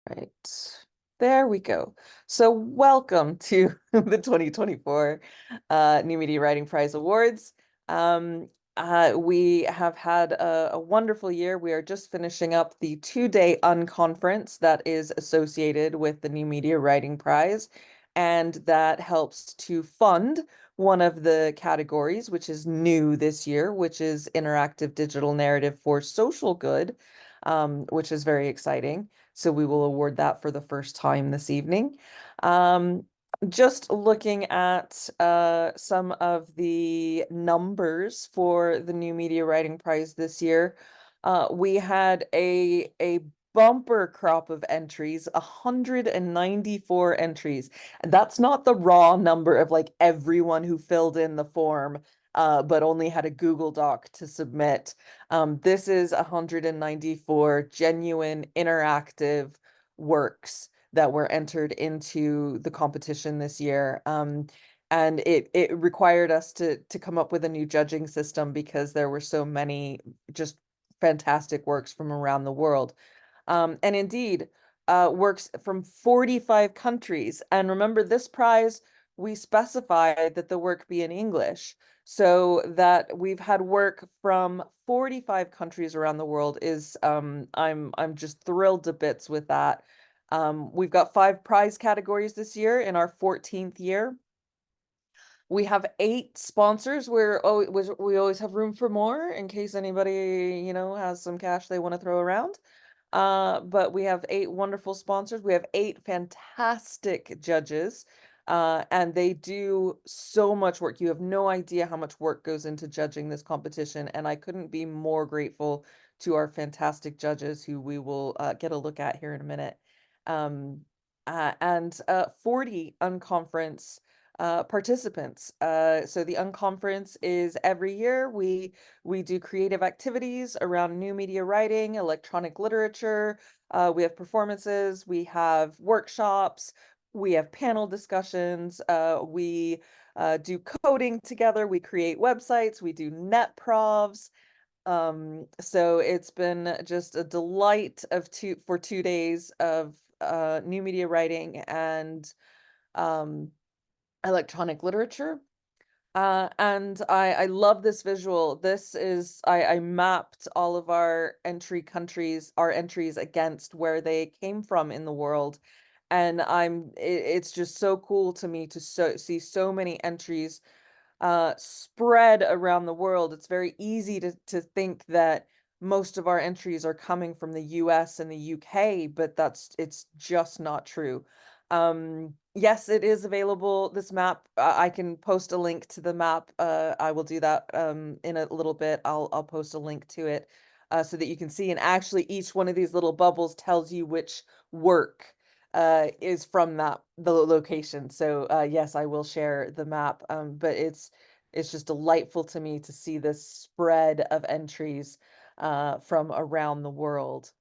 Right. There we go. So welcome to the 2024 New Media Writing Prize Awards. Um, we have had a wonderful year. We are just finishing up the 2-day Unconference that is associated with the New Media Writing Prize, and that helps to fund one of the categories, which is new this year, which is interactive digital narrative for social good, which is very exciting. So we will award that for the first time this evening. Um, just looking at some of the numbers for the New Media Writing Prize this year, we had a bumper crop of entries, 194 entries. And that's not the raw number of like everyone who filled in the form, but only had a Google Doc to submit. This is 194 genuine interactive works that were entered into the competition this year. And it required us to come up with a new judging system because there were so many just fantastic works from around the world. And indeed, works from 45 countries. And remember, this prize, we specified that the work be in English. So that we've had work from 45 countries around the world is I'm just thrilled to bits with that. We've got 5 prize categories this year in our 14th year. We have 8 sponsors. We always have room for more in case anybody, has some cash they want to throw around. But we have 8 wonderful sponsors. We have 8 fantastic judges, and they do so much work. You have no idea how much work goes into judging this competition, and I couldn't be more grateful to our fantastic judges who we will get a look at here in a minute. And 40 unconference participants. So the Unconference is every year we do creative activities around new media writing, electronic literature. We have performances, we have workshops, we have panel discussions. We do coding together. We create websites. We do net provs. So it's been just a delight of 2 days of new media writing and um, electronic literature. And I love this visual. This is I mapped all of our entries against where they came from in the world. And it's just so cool to me to see so many entries spread around the world. It's very easy to think that most of our entries are coming from the US and the UK, but it's just not true. Yes, it is available. This map, I can post a link to the map. I will do that in a little bit. I'll post a link to it so that you can see. And actually, each one of these little bubbles tells you which work is from the location. So yes, I will share the map. But it's just delightful to me to see this spread of entries from around the world.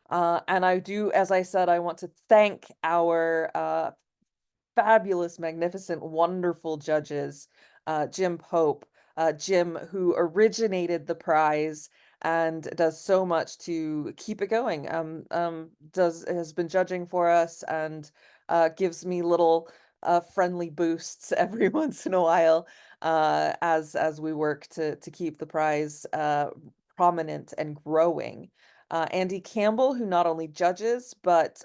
And I do, as I said, I want to thank our fabulous, magnificent, wonderful judges, Jim Pope, Jim, who originated the prize and does so much to keep it going. Has been judging for us and gives me little friendly boosts every once in a while as we work to keep the prize prominent and growing. Andy Campbell, who not only judges but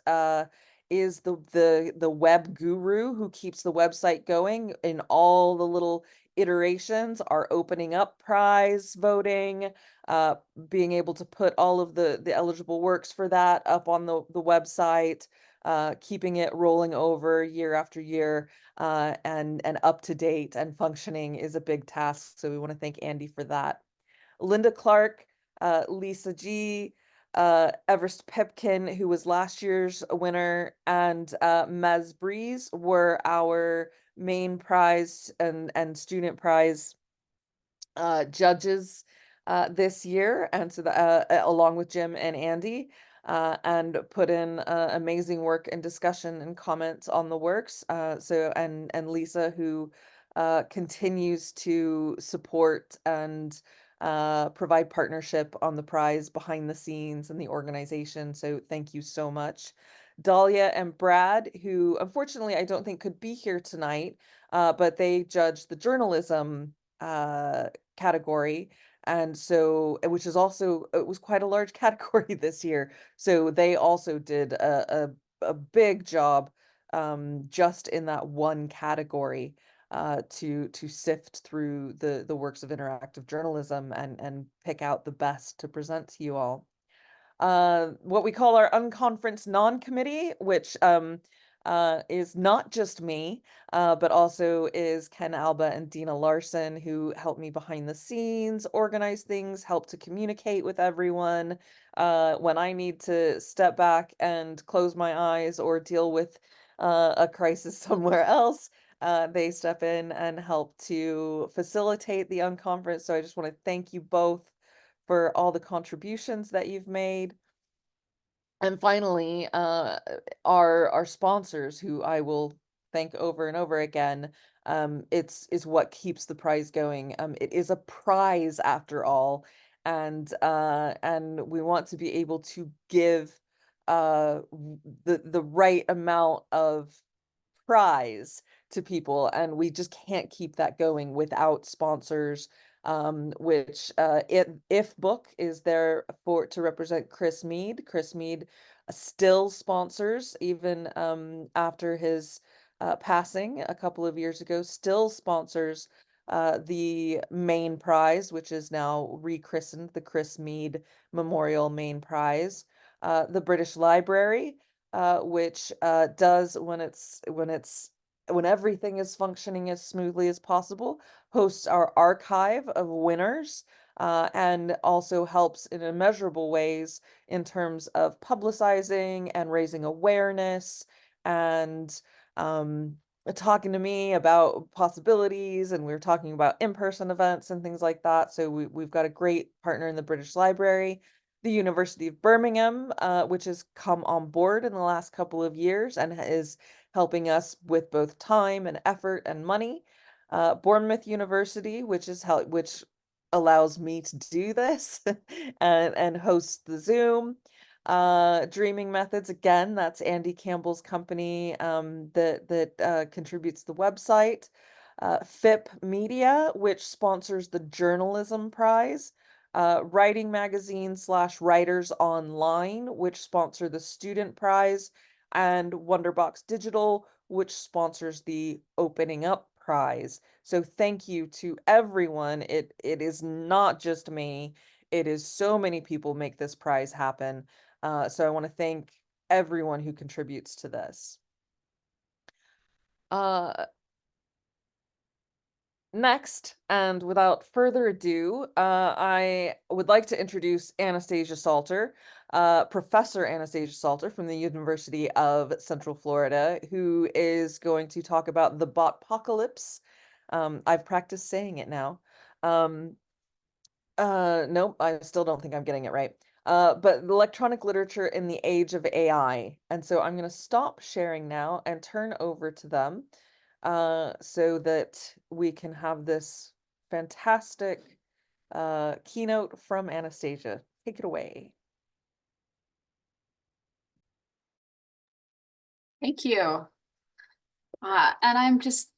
is the web guru who keeps the website going in all the little iterations, are opening up prize voting, uh, being able to put all of the eligible works for that up on the website, keeping it rolling over year after year, and up to date and functioning is a big task. So we want to thank Andy for that. Linda Clark, Lisa G, Everest Pipkin, who was last year's winner, and Maz Breeze were our main prize and student prize judges this year, and so along with Jim and Andy, and put in amazing work and discussion and comments on the works. And Lisa, who continues to support and provide partnership on the prize behind the scenes and the organization. So thank you so much. Dahlia and Brad, who unfortunately I don't think could be here tonight, but they judged the journalism category. And so, which is also, it was quite a large category this year. So they also did a big job just in that one category to sift through the works of interactive journalism and pick out the best to present to you all. What we call our unconference non-committee, which is not just me, but also is Ken Alba and Dina Larson, who help me behind the scenes, organize things, help to communicate with everyone. When I need to step back and close my eyes or deal with a crisis somewhere else, they step in and help to facilitate the unconference. So I just want to thank you both for all the contributions that you've made. And finally, our sponsors, who I will thank over and over again. Is what keeps the prize going. It is a prize after all, and we want to be able to give the right amount of prize to people, and we just can't keep that going without sponsors. Which if book is there for to represent Chris Meade. Chris Meade still sponsors even after his passing a couple of years ago. Still sponsors the main prize, which is now rechristened the Chris Meade Memorial Main Prize. The British Library, which does when everything is functioning as smoothly as possible, hosts our archive of winners, and also helps in immeasurable ways in terms of publicizing and raising awareness and talking to me about possibilities. And we were talking about in-person events and things like that. So we've got a great partner in the British Library. The University of Birmingham, which has come on board in the last couple of years and is helping us with both time and effort and money. Bournemouth University, which allows me to do this and host the Zoom. Dreaming Methods, again, that's Andy Campbell's company that contributes the website. FIPP Media, which sponsors the Journalism Prize. Writing Magazine / Writers Online, which sponsor the Student Prize, and Wonderbox Digital, which sponsors the Opening Up Prize. So thank you to everyone. It is not just me. It is so many people make this prize happen. So I want to thank everyone who contributes to this. Next, and without further ado, I would like to introduce Anastasia Salter, Professor Anastasia Salter from the University of Central Florida, who is going to talk about the Botaclypse. I've practiced saying it now. Nope, I still don't think I'm getting it right. But electronic literature in the age of AI. And so I'm going to stop sharing now and turn over to them so that we can have this fantastic keynote from Anastasia. Take it away. Thank you. And I'm just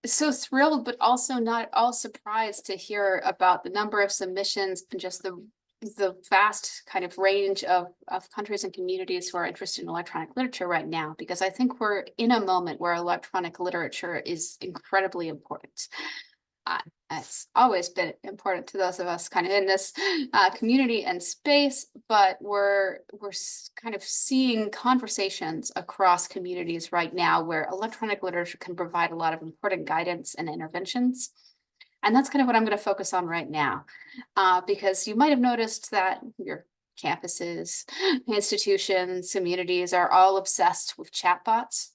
so thrilled, but also not at all surprised to hear about the number of submissions and just the vast kind of range of countries and communities who are interested in electronic literature right now, because I think we're in a moment where electronic literature is incredibly important. It's always been important to those of us kind of in this community and space, but we're kind of seeing conversations across communities right now where electronic literature can provide a lot of important guidance and interventions. And that's kind of what I'm going to focus on right now, because you might have noticed that your campuses, institutions, communities are all obsessed with chatbots.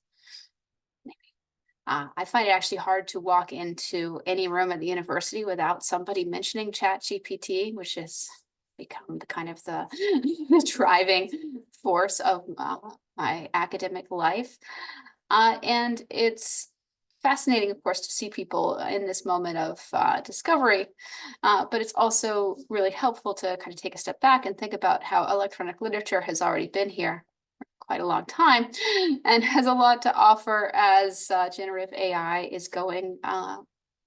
I find it actually hard to walk into any room at the university without somebody mentioning ChatGPT, which has become the kind of the driving force of my academic life. And it's fascinating, of course, to see people in this moment of discovery, but it's also really helpful to kind of take a step back and think about how electronic literature has already been here for quite a long time and has a lot to offer as generative AI is going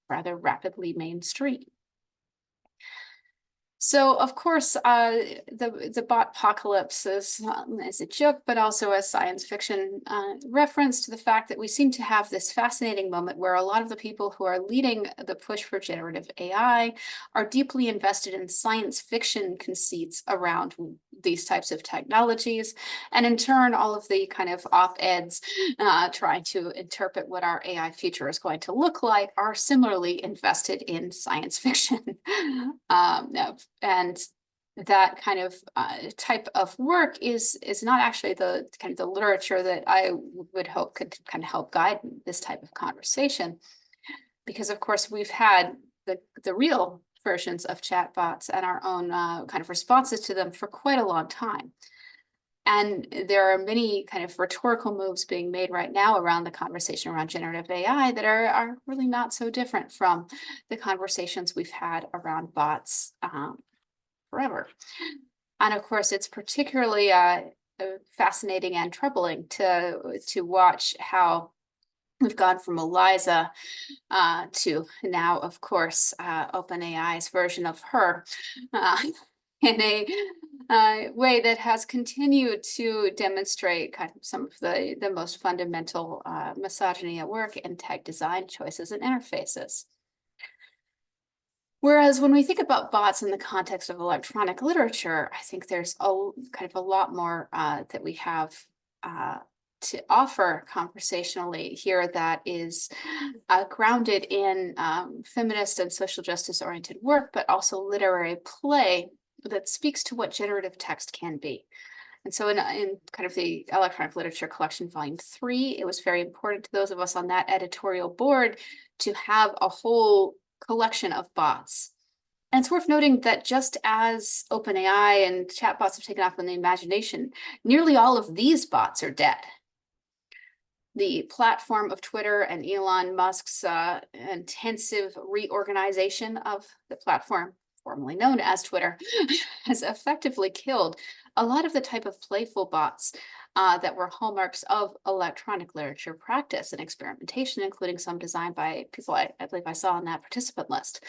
rather rapidly mainstream. So, of course, the Botaclypse is a joke, but also a science fiction reference to the fact that we seem to have this fascinating moment where a lot of the people who are leading the push for generative AI are deeply invested in science fiction conceits around these types of technologies. And in turn, all of the kind of op-eds trying to interpret what our AI future is going to look like are similarly invested in science fiction. And that kind of type of work is not actually the kind of the literature that I would hope could kind of help guide this type of conversation, because of course we've had the real versions of chatbots and our own kind of responses to them for quite a long time. And there are many kind of rhetorical moves being made right now around the conversation around generative AI that are really not so different from the conversations we've had around bots forever. And of course, it's particularly fascinating and troubling to watch how we've gone from Eliza to now, of course, OpenAI's version of her in a way that has continued to demonstrate kind of some of the most fundamental misogyny at work in tech design choices and interfaces. Whereas when we think about bots in the context of electronic literature, I think there's kind of a lot more that we have to offer conversationally here that is grounded in feminist and social justice oriented work, but also literary play that speaks to what generative text can be. And so in kind of the Electronic Literature Collection Volume 3, it was very important to those of us on that editorial board to have a whole collection of bots. And it's worth noting that just as OpenAI and chatbots have taken off in the imagination, nearly all of these bots are dead. The platform of Twitter and Elon Musk's intensive reorganization of the platform, formerly known as Twitter, has effectively killed a lot of the type of playful bots that were hallmarks of electronic literature practice and experimentation, including some designed by people I believe I saw on that participant list.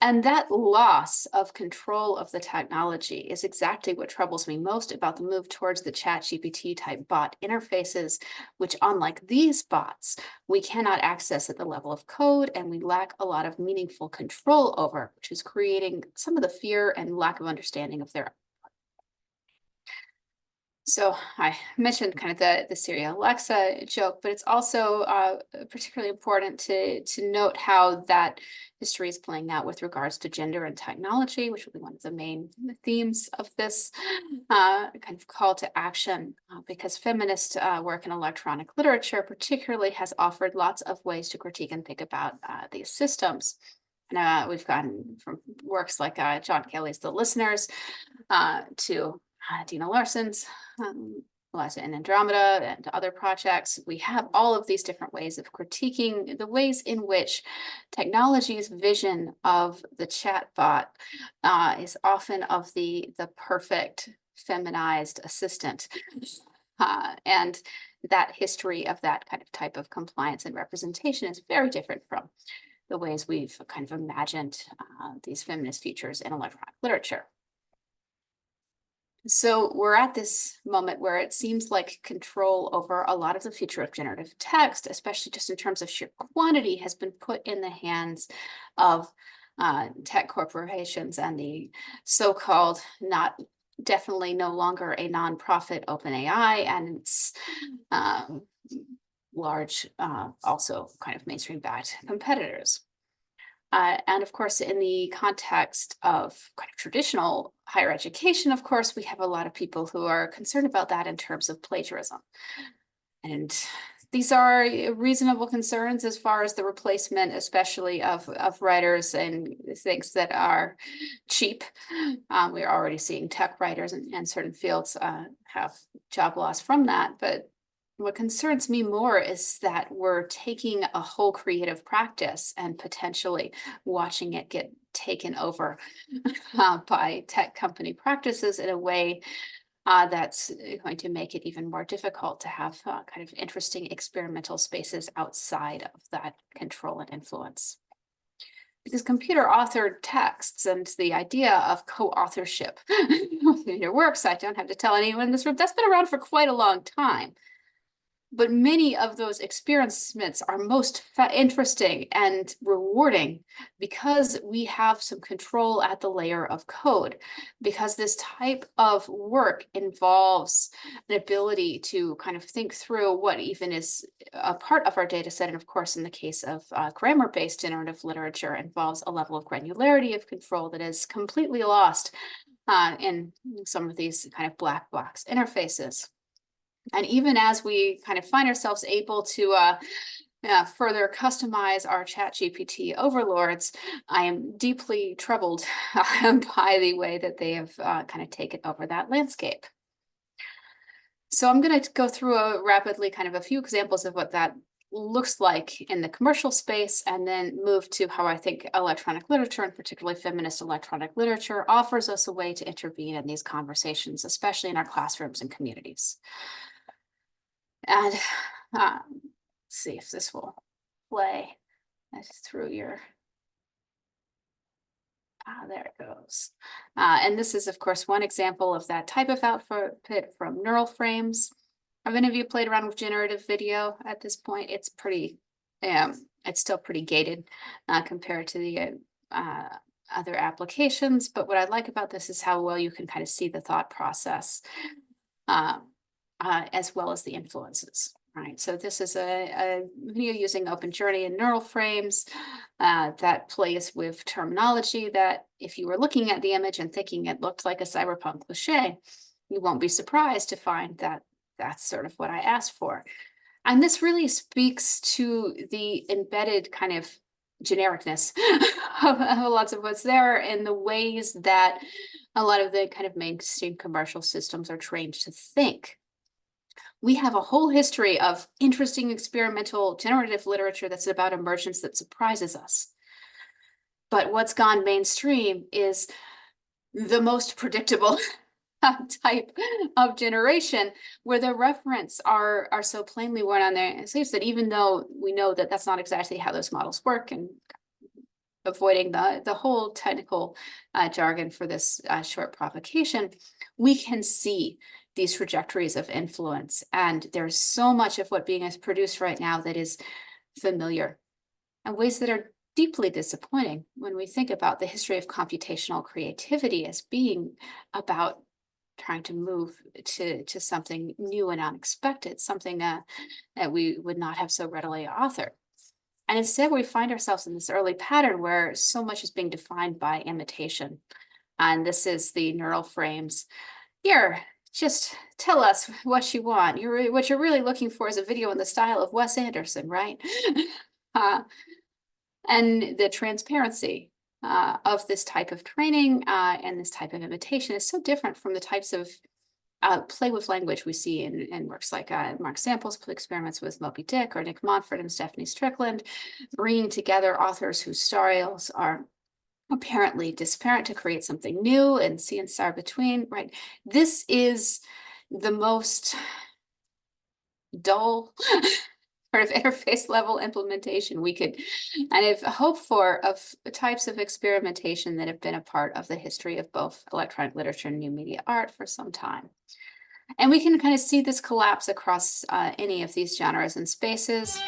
And that loss of control of the technology is exactly what troubles me most about the move towards the ChatGPT type bot interfaces, which, unlike these bots, we cannot access at the level of code, and we lack a lot of meaningful control over, which is creating some of the fear and lack of understanding of their. So I mentioned kind of the Siri Alexa joke, but it's also particularly important to note how that history is playing out with regards to gender and technology, which will be one of the main themes of this kind of call to action, because feminist work in electronic literature particularly has offered lots of ways to critique and think about these systems. And we've gotten from works like John Kelly's The Listeners to Dina Larson's Eliza and Andromeda and other projects. We have all of these different ways of critiquing the ways in which technology's vision of the chatbot is often of the perfect feminized assistant. And that history of that kind of type of compliance and representation is very different from the ways we've kind of imagined these feminist futures in electronic literature. So we're at this moment where it seems like control over a lot of the future of generative text, especially just in terms of sheer quantity, has been put in the hands of tech corporations and the so-called definitely no longer a nonprofit OpenAI and its large, also kind of mainstream-backed competitors. And of course, in the context of kind of traditional higher education, of course, we have a lot of people who are concerned about that in terms of plagiarism. And these are reasonable concerns as far as the replacement, especially of writers and things that are cheap. We're already seeing tech writers and certain fields have job loss from that. But what concerns me more is that we're taking a whole creative practice and potentially watching it get taken over by tech company practices in a way that's going to make it even more difficult to have kind of interesting experimental spaces outside of that control and influence. Because computer authored texts and the idea of co-authorship in your works, I don't have to tell anyone in this room, that's been around for quite a long time. But many of those experiments are most interesting and rewarding because we have some control at the layer of code, because this type of work involves an ability to kind of think through what even is a part of our data set. And of course, in the case of grammar-based generative literature, involves a level of granularity of control that is completely lost in some of these kind of black box interfaces. And even as we kind of find ourselves able to further customize our ChatGPT overlords, I am deeply troubled by the way that they have kind of taken over that landscape. So I'm going to go through rapidly kind of a few examples of what that looks like in the commercial space, and then move to how I think electronic literature, and particularly feminist electronic literature, offers us a way to intervene in these conversations, especially in our classrooms and communities. And let's see if this will play through your, there it goes. And this is, of course, one example of that type of output from neural frames. Have any of you played around with generative video at this point? It's pretty, it's still pretty gated compared to the other applications. But what I like about this is how well you can kind of see the thought process. As well as the influences, right? So this is a video using Open Journey and neural frames that plays with terminology that if you were looking at the image and thinking it looked like a cyberpunk cliche, you won't be surprised to find that that's sort of what I asked for. And this really speaks to the embedded kind of genericness of lots of what's there and the ways that a lot of the kind of mainstream commercial systems are trained to think. We have a whole history of interesting experimental generative literature that's about emergence that surprises us. But what's gone mainstream is the most predictable type of generation, where the reference are so plainly worn on their sleeves that even though we know that that's not exactly how those models work, and avoiding the whole technical jargon for this short provocation, we can see these trajectories of influence. And there's so much of what being produced right now that is familiar and ways that are deeply disappointing when we think about the history of computational creativity as being about trying to move to something new and unexpected, something that we would not have so readily authored. And instead, we find ourselves in this early pattern where so much is being defined by imitation. And this is the neural frames. Here, just tell us what you want. What you're really looking for is a video in the style of Wes Anderson, right? And the transparency of this type of training and this type of imitation is so different from the types of play with language we see in works like Mark Sample's experiments with Moby Dick, or Nick Montfort and Stephanie Strickland, bringing together authors whose styles are apparently disparate to create something new and see and far between, right? This is the most dull sort of interface level implementation we could kind of hope for of the types of experimentation that have been a part of the history of both electronic literature and new media art for some time. And we can kind of see this collapse across any of these genres and spaces.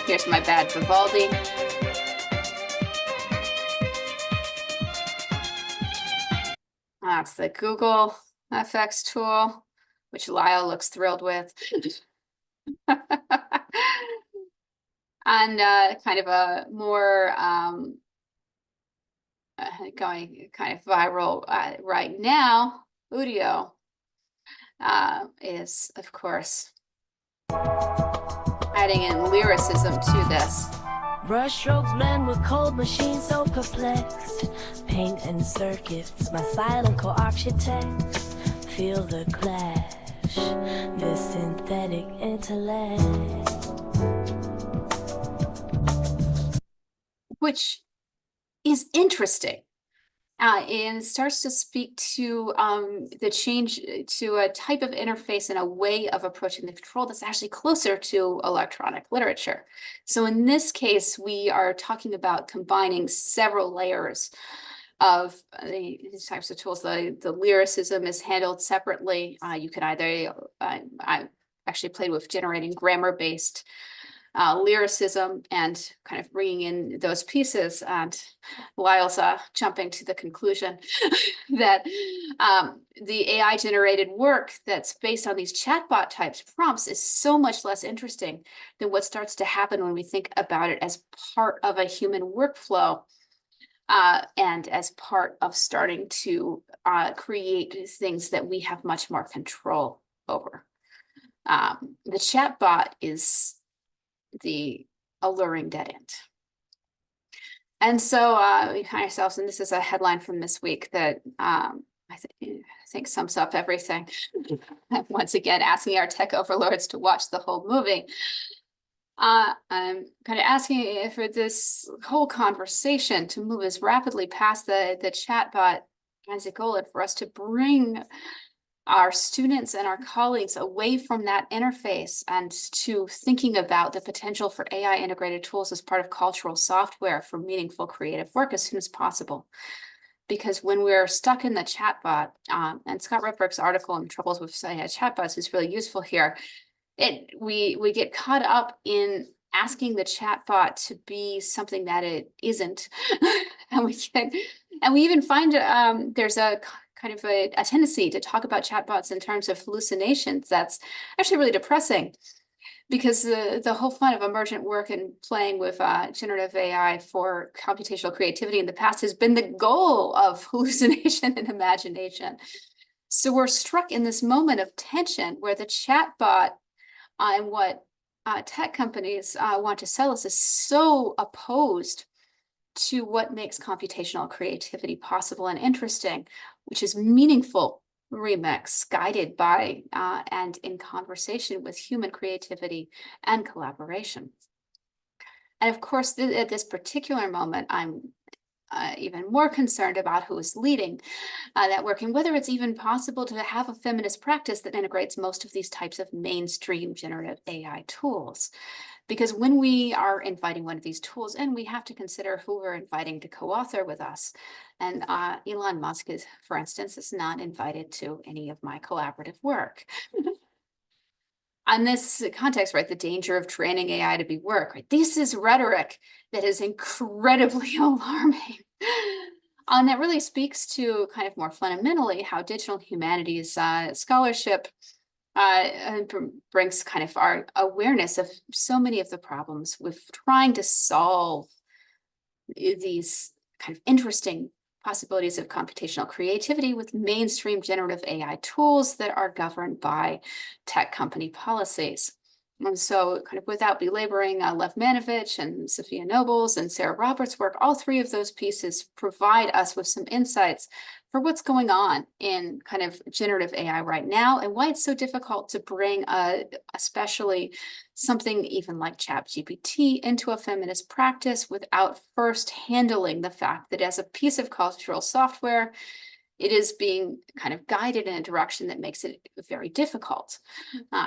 Here's my bad Vivaldi. That's the Google FX tool, which Lyle looks thrilled with. And kind of a more going kind of viral right now, Udio is, of course, adding in lyricism to this. Brushstrokes blend with cold machines so perplexed. Paint and circuits, my silent co-architect. Feel the clash crush this synthetic intellect. Which is interesting. And starts to speak to the change to a type of interface and a way of approaching the control that's actually closer to electronic literature. So in this case, we are talking about combining several layers of these types of tools. The lyricism is handled separately. You can either, I actually played with generating grammar-based lyricism and kind of bringing in those pieces, and Lyle's jumping to the conclusion that the AI generated work that's based on these chatbot types prompts is so much less interesting than what starts to happen when we think about it as part of a human workflow and as part of starting to create things that we have much more control over. The chatbot is the alluring dead end. And so we find ourselves, and this is a headline from this week that I think sums up everything. Once again, asking our tech overlords to watch the whole movie. I'm kind of asking for this whole conversation to move as rapidly past the chatbot as a goal, and for us to bring our students and our colleagues away from that interface and to thinking about the potential for AI integrated tools as part of cultural software for meaningful creative work as soon as possible. Because when we're stuck in the chatbot, and Scott Ripberg's article on troubles with chatbots is really useful here, we get caught up in asking the chatbot to be something that it isn't. and we even find there's a kind of a tendency to talk about chatbots in terms of hallucinations. That's actually really depressing, because the whole fun of emergent work and playing with generative AI for computational creativity in the past has been the goal of hallucination and imagination. So we're struck in this moment of tension where the chatbot and what tech companies want to sell us is so opposed to what makes computational creativity possible and interesting, which is meaningful remix guided by and in conversation with human creativity and collaboration. And of course, at this particular moment, I'm even more concerned about who is leading that work, and whether it's even possible to have a feminist practice that integrates most of these types of mainstream generative AI tools. Because when we are inviting one of these tools in, we have to consider who we're inviting to co-author with us. And Elon Musk, for instance, is not invited to any of my collaborative work. On this context, right, the danger of training AI to be work, right? This is rhetoric that is incredibly alarming. And that really speaks to kind of more fundamentally how digital humanities scholarship brings kind of our awareness of so many of the problems with trying to solve these kind of interesting possibilities of computational creativity with mainstream generative AI tools that are governed by tech company policies. And so kind of without belaboring Lev Manovich and Sophia Nobles and Sarah Roberts' work, all three of those pieces provide us with some insights for what's going on in kind of generative AI right now, and why it's so difficult to bring especially something even like ChatGPT into a feminist practice without first handling the fact that as a piece of cultural software, it is being kind of guided in a direction that makes it very difficult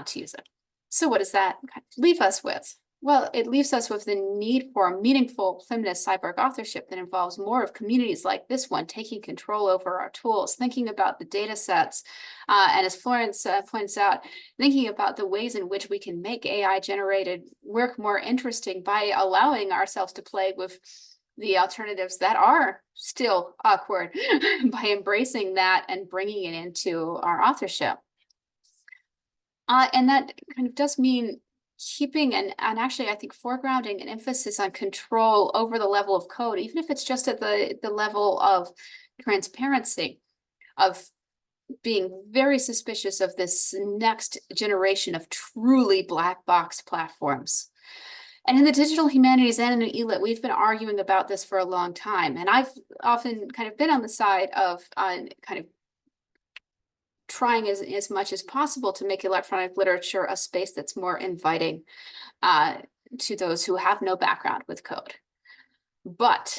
to use it. So what does that kind of leave us with? Well, it leaves us with the need for a meaningful feminist cyborg authorship that involves more of communities like this one taking control over our tools, thinking about the data sets, and as Florence points out, thinking about the ways in which we can make AI-generated work more interesting by allowing ourselves to play with the alternatives that are still awkward, by embracing that and bringing it into our authorship. And that kind of does mean keeping and actually, I think, foregrounding an emphasis on control over the level of code, even if it's just at the level of transparency, of being very suspicious of this next generation of truly black box platforms. And in the digital humanities and in ELIT, we've been arguing about this for a long time. And I've often kind of been on the side of kind of trying as much as possible to make electronic literature a space that's more inviting to those who have no background with code. But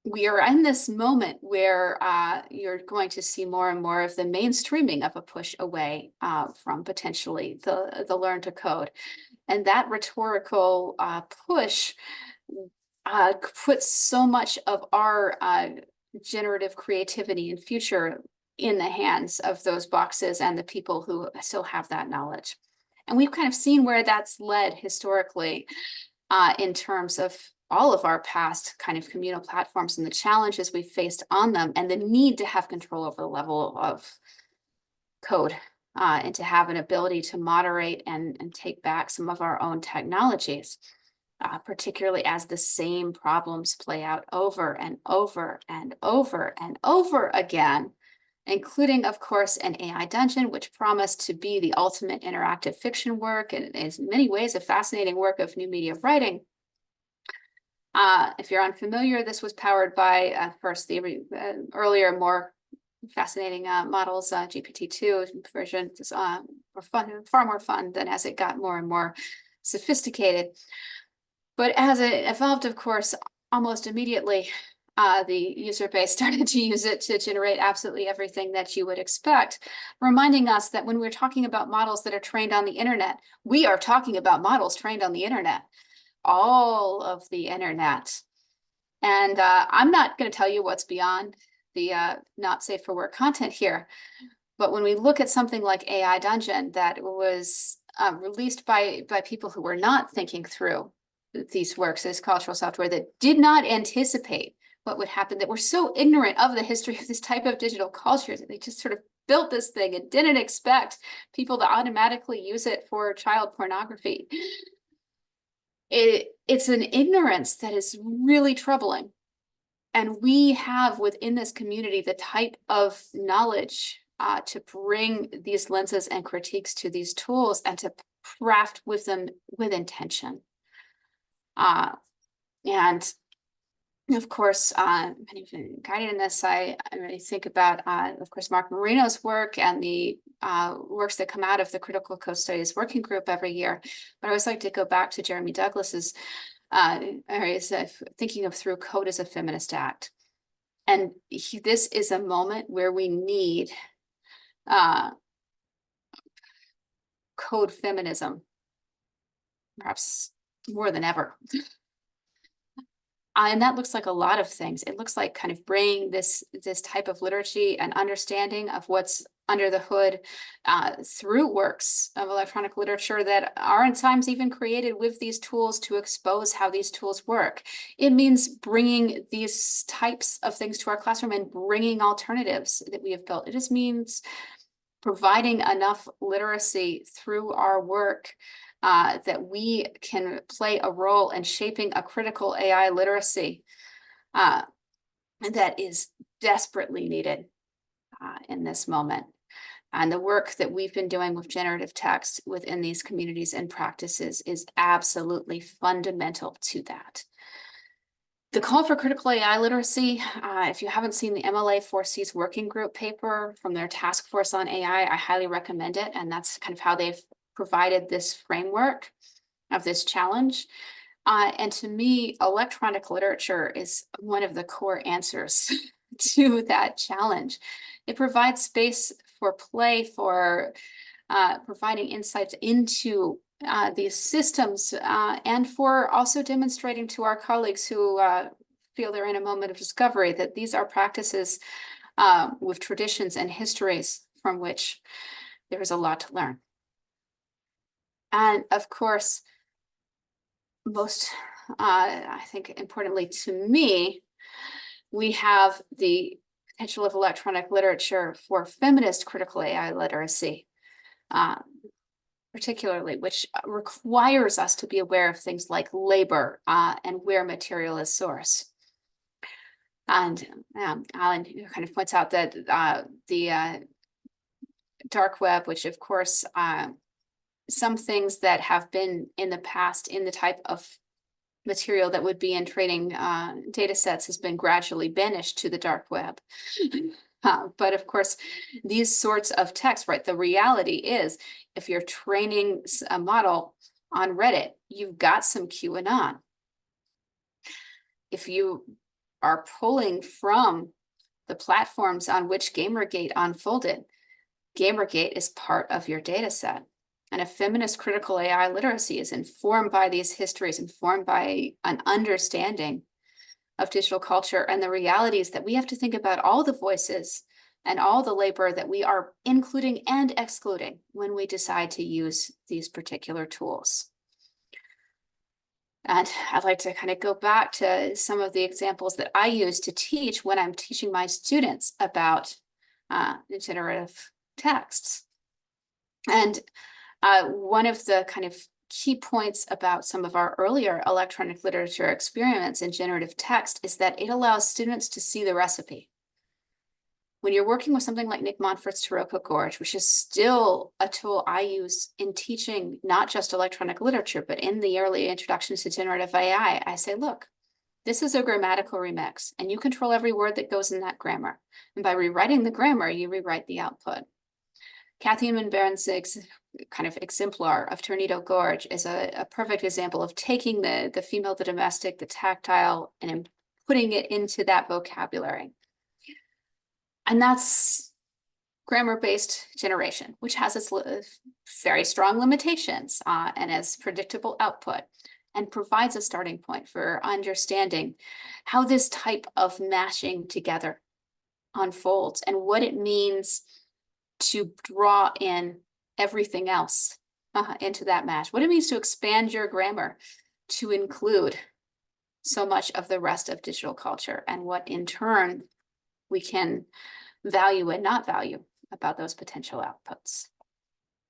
we are in this moment where you're going to see more and more of the mainstreaming of a push away from potentially the learn to code. And that rhetorical push puts so much of our generative creativity and future in the hands of those boxes and the people who still have that knowledge. And we've kind of seen where that's led historically in terms of all of our past kind of communal platforms and the challenges we faced on them and the need to have control over the level of code and to have an ability to moderate and take back some of our own technologies, particularly as the same problems play out over and over and over and over again, including, of course, an AI dungeon, which promised to be the ultimate interactive fiction work and is in many ways a fascinating work of new media writing. If you're unfamiliar, this was powered by first the earlier, more fascinating models, GPT-2 version were far more fun than as it got more and more sophisticated. But as it evolved, of course, almost immediately, the user base started to use it to generate absolutely everything that you would expect, reminding us that when we're talking about models that are trained on the internet, we are talking about models trained on the internet, all of the internet. And I'm not going to tell you what's beyond the not safe for work content here. But when we look at something like AI Dungeon that was released by people who were not thinking through these works, this cultural software that did not anticipate what would happen, that were so ignorant of the history of this type of digital culture that they just sort of built this thing and didn't expect people to automatically use it for child pornography. It's an ignorance that is really troubling. And we have within this community the type of knowledge to bring these lenses and critiques to these tools and to craft with them with intention. And of course, guided in this, I really think about, of course, Mark Marino's work and the works that come out of the Critical Code Studies Working Group every year. But I always like to go back to Jeremy Douglas's areas of thinking of through code as a feminist act. And this is a moment where we need code feminism, perhaps more than ever. And that looks like a lot of things. It looks like kind of bringing this type of liturgy and understanding of what's under the hood through works of electronic literature that are at times even created with these tools to expose how these tools work. It means bringing these types of things to our classroom and bringing alternatives that we have built. It just means providing enough literacy through our work that we can play a role in shaping a critical AI literacy that is desperately needed in this moment. And the work that we've been doing with generative text within these communities and practices is absolutely fundamental to that. The call for critical AI literacy, if you haven't seen the MLA 4C's working group paper from their task force on AI, I highly recommend it. And that's kind of how they've provided this framework of this challenge. And to me, electronic literature is one of the core answers to that challenge. It provides space for play, for providing insights into these systems, and for also demonstrating to our colleagues who feel they're in a moment of discovery that these are practices with traditions and histories from which there is a lot to learn. And of course, most, I think importantly to me, we have the potential of electronic literature for feminist critical AI literacy, particularly, which requires us to be aware of things like labor and where material is sourced. And Alan kind of points out that the dark web, which of course, some things that have been in the past in the type of material that would be in training data sets has been gradually banished to the dark web. But of course, these sorts of texts, right? The reality is, if you're training a model on Reddit, you've got some QAnon. If you are pulling from the platforms on which Gamergate unfolded, Gamergate is part of your data set. And if feminist critical AI literacy is informed by these histories, informed by an understanding of digital culture and the realities that we have to think about all the voices and all the labor that we are including and excluding when we decide to use these particular tools. And I'd like to kind of go back to some of the examples that I use to teach when I'm teaching my students about generative texts. And one of the kind of key points about some of our earlier electronic literature experiments in generative text is that it allows students to see the recipe. When you're working with something like Nick Montfort's Taroko Gorge, which is still a tool I use in teaching not just electronic literature, but in the early introductions to generative AI, I say, look, this is a grammatical remix, and you control every word that goes in that grammar. And by rewriting the grammar, you rewrite the output. Kathy Inman-Barron's kind of exemplar of Tornado Gorge is a perfect example of taking the female, the domestic, the tactile, and putting it into that vocabulary. And that's grammar-based generation, which has its very strong limitations and has predictable output, and provides a starting point for understanding how this type of mashing together unfolds and what it means to draw in everything else into that mash, what it means to expand your grammar to include so much of the rest of digital culture, and what in turn we can value and not value about those potential outputs.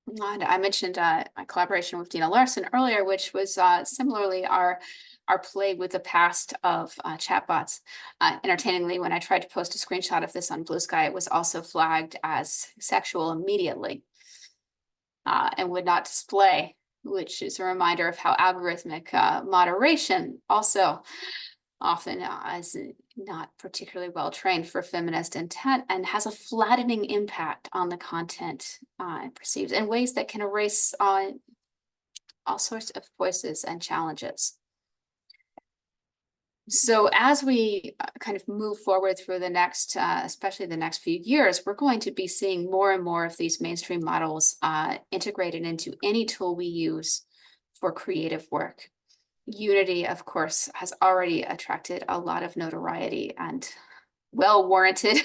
And I mentioned my collaboration with Dina Larson earlier, which was similarly our play with the past of chatbots. Entertainingly, when I tried to post a screenshot of this on Blue Sky, it was also flagged as sexual immediately and would not display, which is a reminder of how algorithmic moderation also often is not particularly well trained for feminist intent and has a flattening impact on the content it perceives in ways that can erase all sorts of voices and challenges. So as we kind of move forward through the next, especially the next few years, we're going to be seeing more and more of these mainstream models integrated into any tool we use for creative work. Unity, of course, has already attracted a lot of notoriety and well-warranted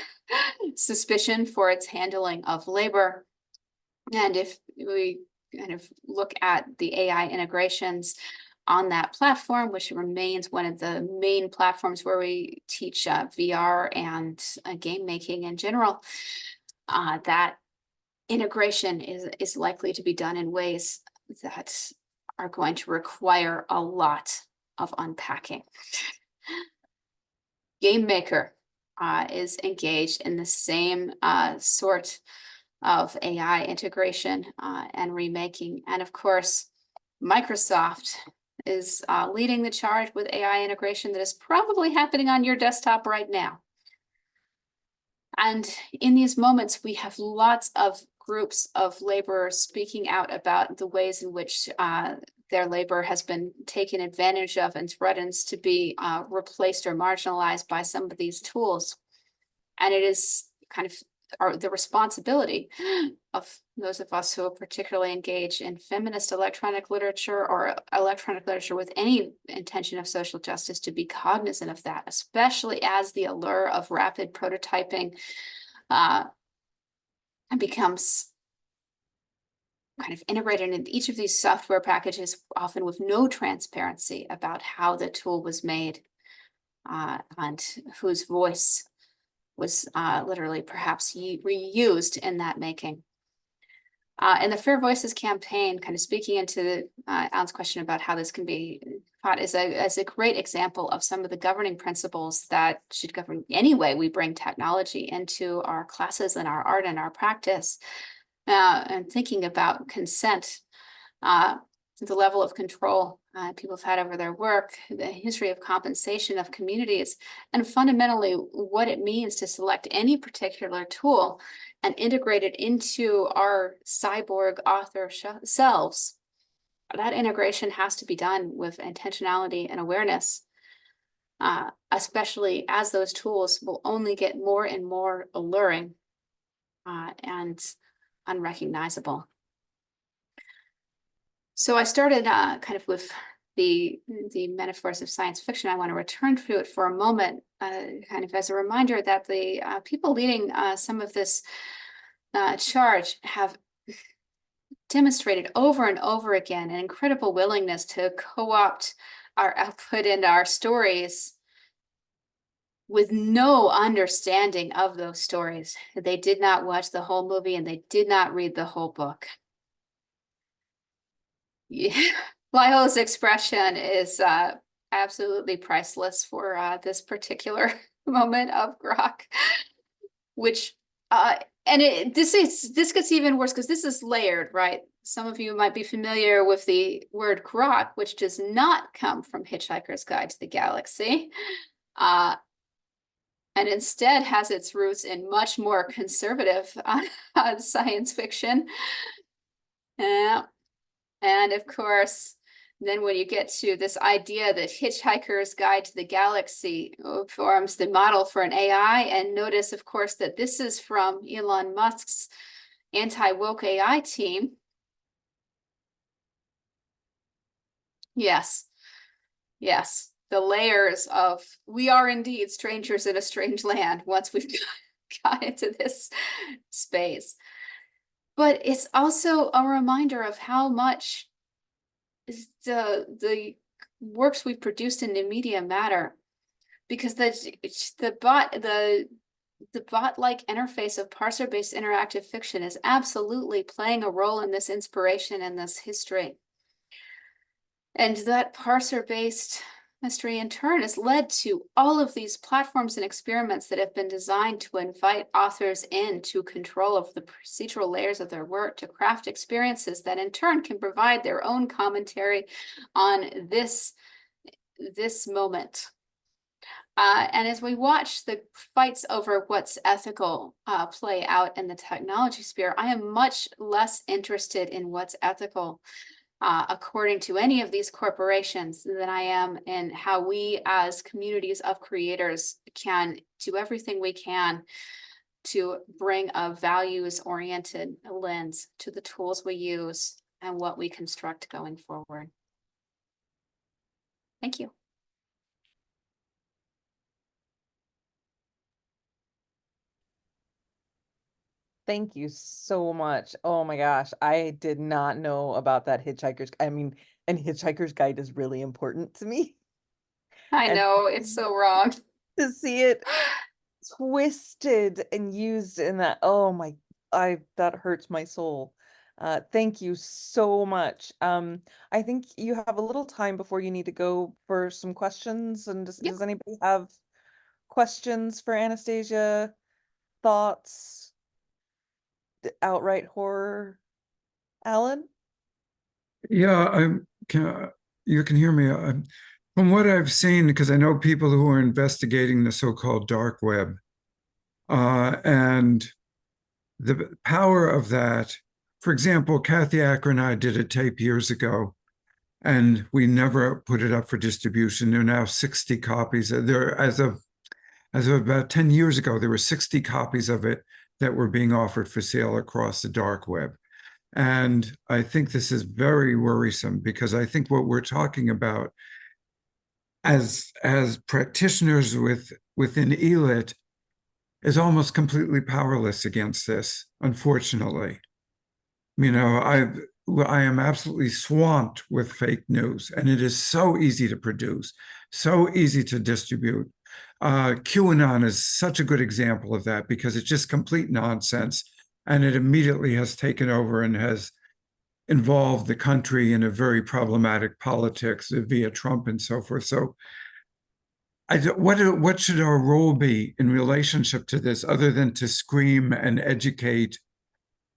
suspicion for its handling of labor. And if we kind of look at the AI integrations on that platform, which remains one of the main platforms where we teach VR and game making in general, that integration is likely to be done in ways that are going to require a lot of unpacking. Game Maker is engaged in the same sort of AI integration and remaking. And of course, Microsoft is leading the charge with AI integration that is probably happening on your desktop right now. And in these moments, we have lots of groups of laborers speaking out about the ways in which their labor has been taken advantage of and threatens to be replaced or marginalized by some of these tools. And it is kind of the responsibility of those of us who are particularly engaged in feminist electronic literature or electronic literature with any intention of social justice to be cognizant of that, especially as the allure of rapid prototyping becomes kind of integrated into each of these software packages, often with no transparency about how the tool was made and whose voice was literally perhaps reused in that making. And the Fair Voices campaign, kind of speaking into Alan's question about how this can be taught, is a great example of some of the governing principles that should govern any way we bring technology into our classes and our art and our practice. And thinking about consent the level of control people have had over their work, the history of compensation of communities, and fundamentally what it means to select any particular tool and integrate it into our cyborg author selves. That integration has to be done with intentionality and awareness, especially as those tools will only get more and more alluring and unrecognizable. So I started kind of with the metaphors of science fiction. I want to return to it for a moment, kind of as a reminder that the people leading some of this charge have demonstrated over and over again an incredible willingness to co-opt our output and our stories with no understanding of those stories. They did not watch the whole movie and they did not read the whole book. Yeah. Lyle's expression is absolutely priceless for this particular moment of grok, which and this gets even worse because this is layered, right? Some of you might be familiar with the word grok, which does not come from Hitchhiker's Guide to the Galaxy, and instead has its roots in much more conservative science fiction. And of course, then when you get to this idea that Hitchhiker's Guide to the Galaxy forms the model for an AI, and notice, of course, that this is from Elon Musk's anti-woke AI team. Yes, yes, the layers of we are indeed strangers in a strange land once we've got into this space. But it's also a reminder of how much the works we've produced in new media matter, because the bot-like interface of parser-based interactive fiction is absolutely playing a role in this inspiration and this history. And that parser-based history in turn has led to all of these platforms and experiments that have been designed to invite authors into control of the procedural layers of their work to craft experiences that in turn can provide their own commentary on this moment. And as we watch the fights over what's ethical play out in the technology sphere, I am much less interested in what's ethical according to any of these corporations than I am in how we as communities of creators can do everything we can to bring a values-oriented lens to the tools we use and what we construct going forward. Thank you. Thank you so much. Oh my gosh, I did not know about that and Hitchhiker's Guide is really important to me. I And know, it's so wrong. to see it twisted and used in that, that hurts my soul. Thank you so much. I think you have a little time before you need to go for some questions. And does anybody have questions for Anastasia? Thoughts? Outright horror? Alan? Yeah, you can hear me. From what I've seen, because I know people who are investigating the so-called dark web, and the power of that. For example, Kathy Acker and I did a tape years ago, and we never put it up for distribution. There are now 60 copies. There, as of about 10 years ago, there were 60 copies of it that were being offered for sale across the dark web. And I think this is very worrisome, because I think what we're talking about as practitioners within ELIT is almost completely powerless against this, unfortunately. You know, I am absolutely swamped with fake news, and it is so easy to produce, so easy to distribute. QAnon is such a good example of that, because it's just complete nonsense, and it immediately has taken over and has involved the country in a very problematic politics via Trump and so forth. So what should our role be in relationship to this, other than to scream and educate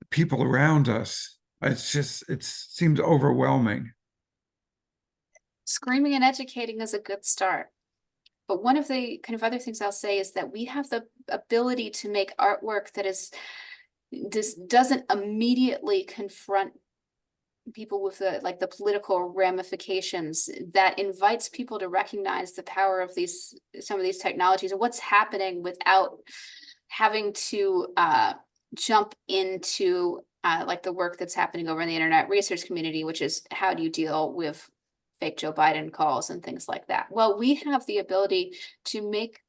people around us? It seems overwhelming. Screaming and educating is a good start. But one of the kind of other things I'll say is that we have the ability to make artwork that is this doesn't immediately confront people with the political ramifications, that invites people to recognize the power of some of these technologies and what's happening without having to jump into like the work that's happening over in the internet research community, which is how do you deal with fake Joe Biden calls and things like that. Well, we have the ability to make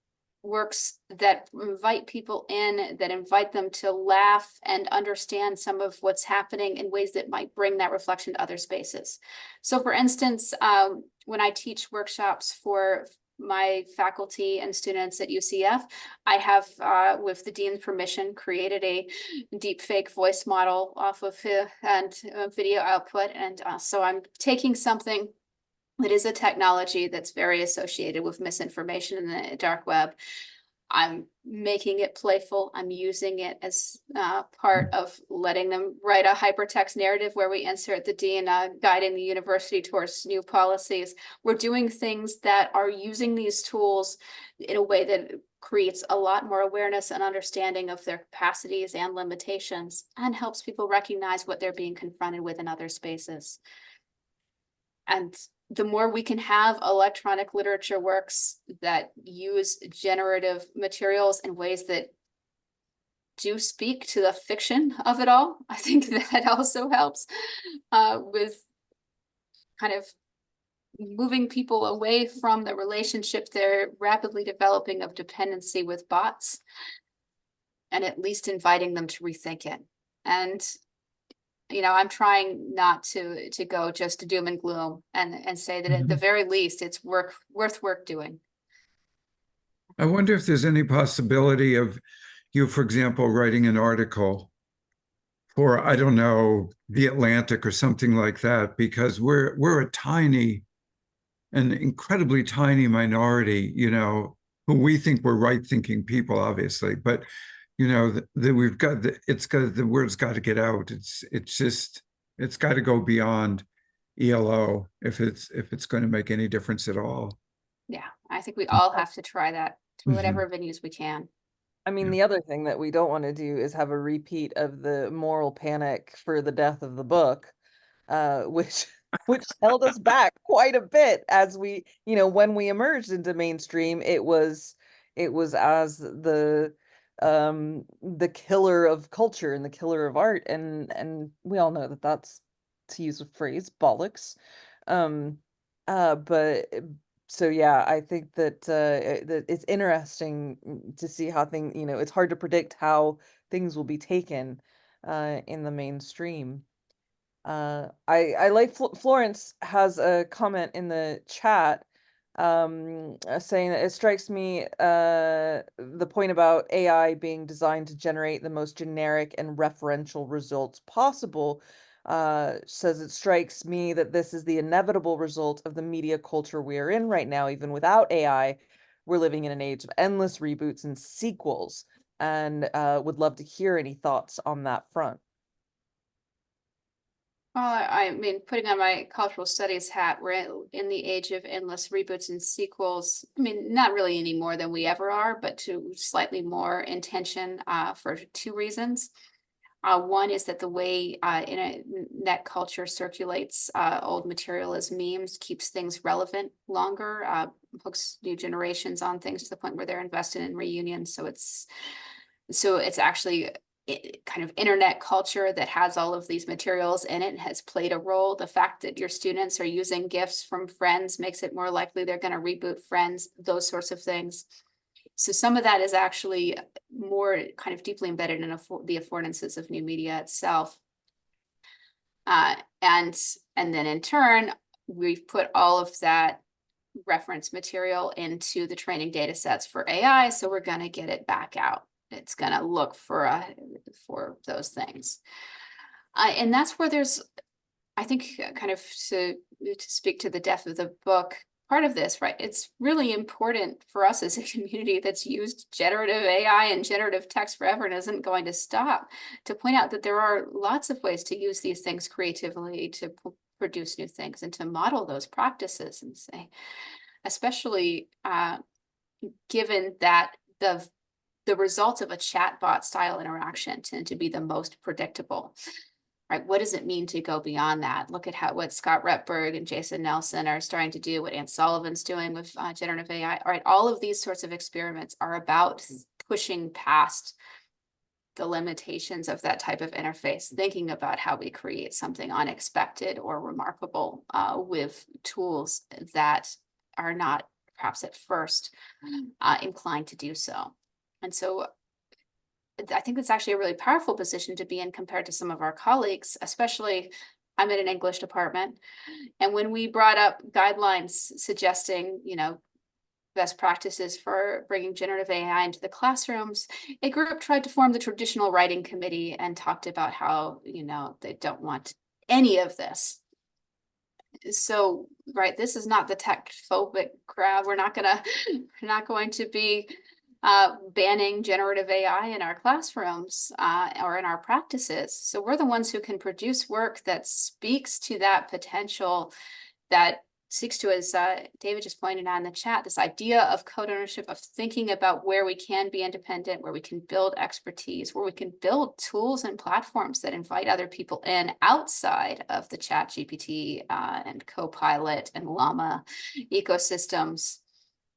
works that invite people in, that invite them to laugh and understand some of what's happening in ways that might bring that reflection to other spaces. So for instance, when I teach workshops for my faculty and students at UCF, I have, with the dean's permission, created a deep fake voice model off of and video output. And so I'm taking something that is a technology that's very associated with misinformation in the dark web. I'm making it playful. I'm using it as part of letting them write a hypertext narrative where we insert the dean guiding the university towards new policies. We're doing things that are using these tools in a way that creates a lot more awareness and understanding of their capacities and limitations, and helps people recognize what they're being confronted with in other spaces. And the more we can have electronic literature works that use generative materials in ways that do speak to the fiction of it all, I think that also helps with kind of moving people away from the relationship they're rapidly developing of dependency with bots, and at least inviting them to rethink it. And I'm trying not to go just to doom and gloom and say that at the very least, it's worth work doing. I wonder if there's any possibility of you, for example, writing an article for, I don't know, The Atlantic or something like that, because we're a an incredibly tiny minority, who we think we're right-thinking people, obviously, but we've got the word's got to get out. It's got to go beyond ELO if it's going to make any difference at all. Yeah, I think we all have to try that through whatever venues we can. I mean, the other thing that we don't want to do is have a repeat of the moral panic for the death of the book, which held us back quite a bit as we, when we emerged into mainstream, it was as the killer of culture and the killer of art, and we all know that that's, to use a phrase, bollocks. But so yeah, I think that that it's interesting to see how things, it's hard to predict how things will be taken in the mainstream. I like Florence has a comment in the chat saying that it strikes me the point about AI being designed to generate the most generic and referential results possible. Says it strikes me that this is the inevitable result of the media culture we are in right now. Even without AI, we're living in an age of endless reboots and sequels, and would love to hear any thoughts on that front. Well, I mean, putting on my cultural studies hat, we're in the age of endless reboots and sequels. I mean, not really any more than we ever are, but to slightly more intention for two reasons. One is that the way internet culture circulates old material as memes keeps things relevant longer, hooks new generations on things to the point where they're invested in reunions. So it's actually kind of internet culture that has all of these materials in it has played a role. The fact that your students are using GIFs from Friends makes it more likely they're going to reboot Friends, those sorts of things. So some of that is actually more kind of deeply embedded in the affordances of new media itself. And then in turn, we've put all of that reference material into the training data sets for AI. So we're going to get it back out. It's going to look for those things. And that's where there's, I think, kind of to speak to the death of the book, part of this, right? It's really important for us as a community that's used generative AI and generative text forever and isn't going to stop, to point out that there are lots of ways to use these things creatively to produce new things and to model those practices and say, especially given that the results of a chatbot style interaction tend to be the most predictable. Right, what does it mean to go beyond that? Look at what Scott Repberg and Jason Nelson are starting to do, what Ann Sullivan's doing with generative AI. All right, all of these sorts of experiments are about pushing past the limitations of that type of interface, thinking about how we create something unexpected or remarkable with tools that are not perhaps at first inclined to do so. And so I think it's actually a really powerful position to be in compared to some of our colleagues, especially I'm in an English department. And when we brought up guidelines suggesting, best practices for bringing generative AI into the classrooms, a group tried to form the traditional writing committee and talked about how, they don't want any of this. So, right, this is not the tech phobic crowd. We're not going to be banning generative AI in our classrooms or in our practices. So we're the ones who can produce work that speaks to that potential, that speaks to, as David just pointed out in the chat, this idea of code ownership, of thinking about where we can be independent, where we can build expertise, where we can build tools and platforms that invite other people in outside of the ChatGPT and Copilot and Llama ecosystems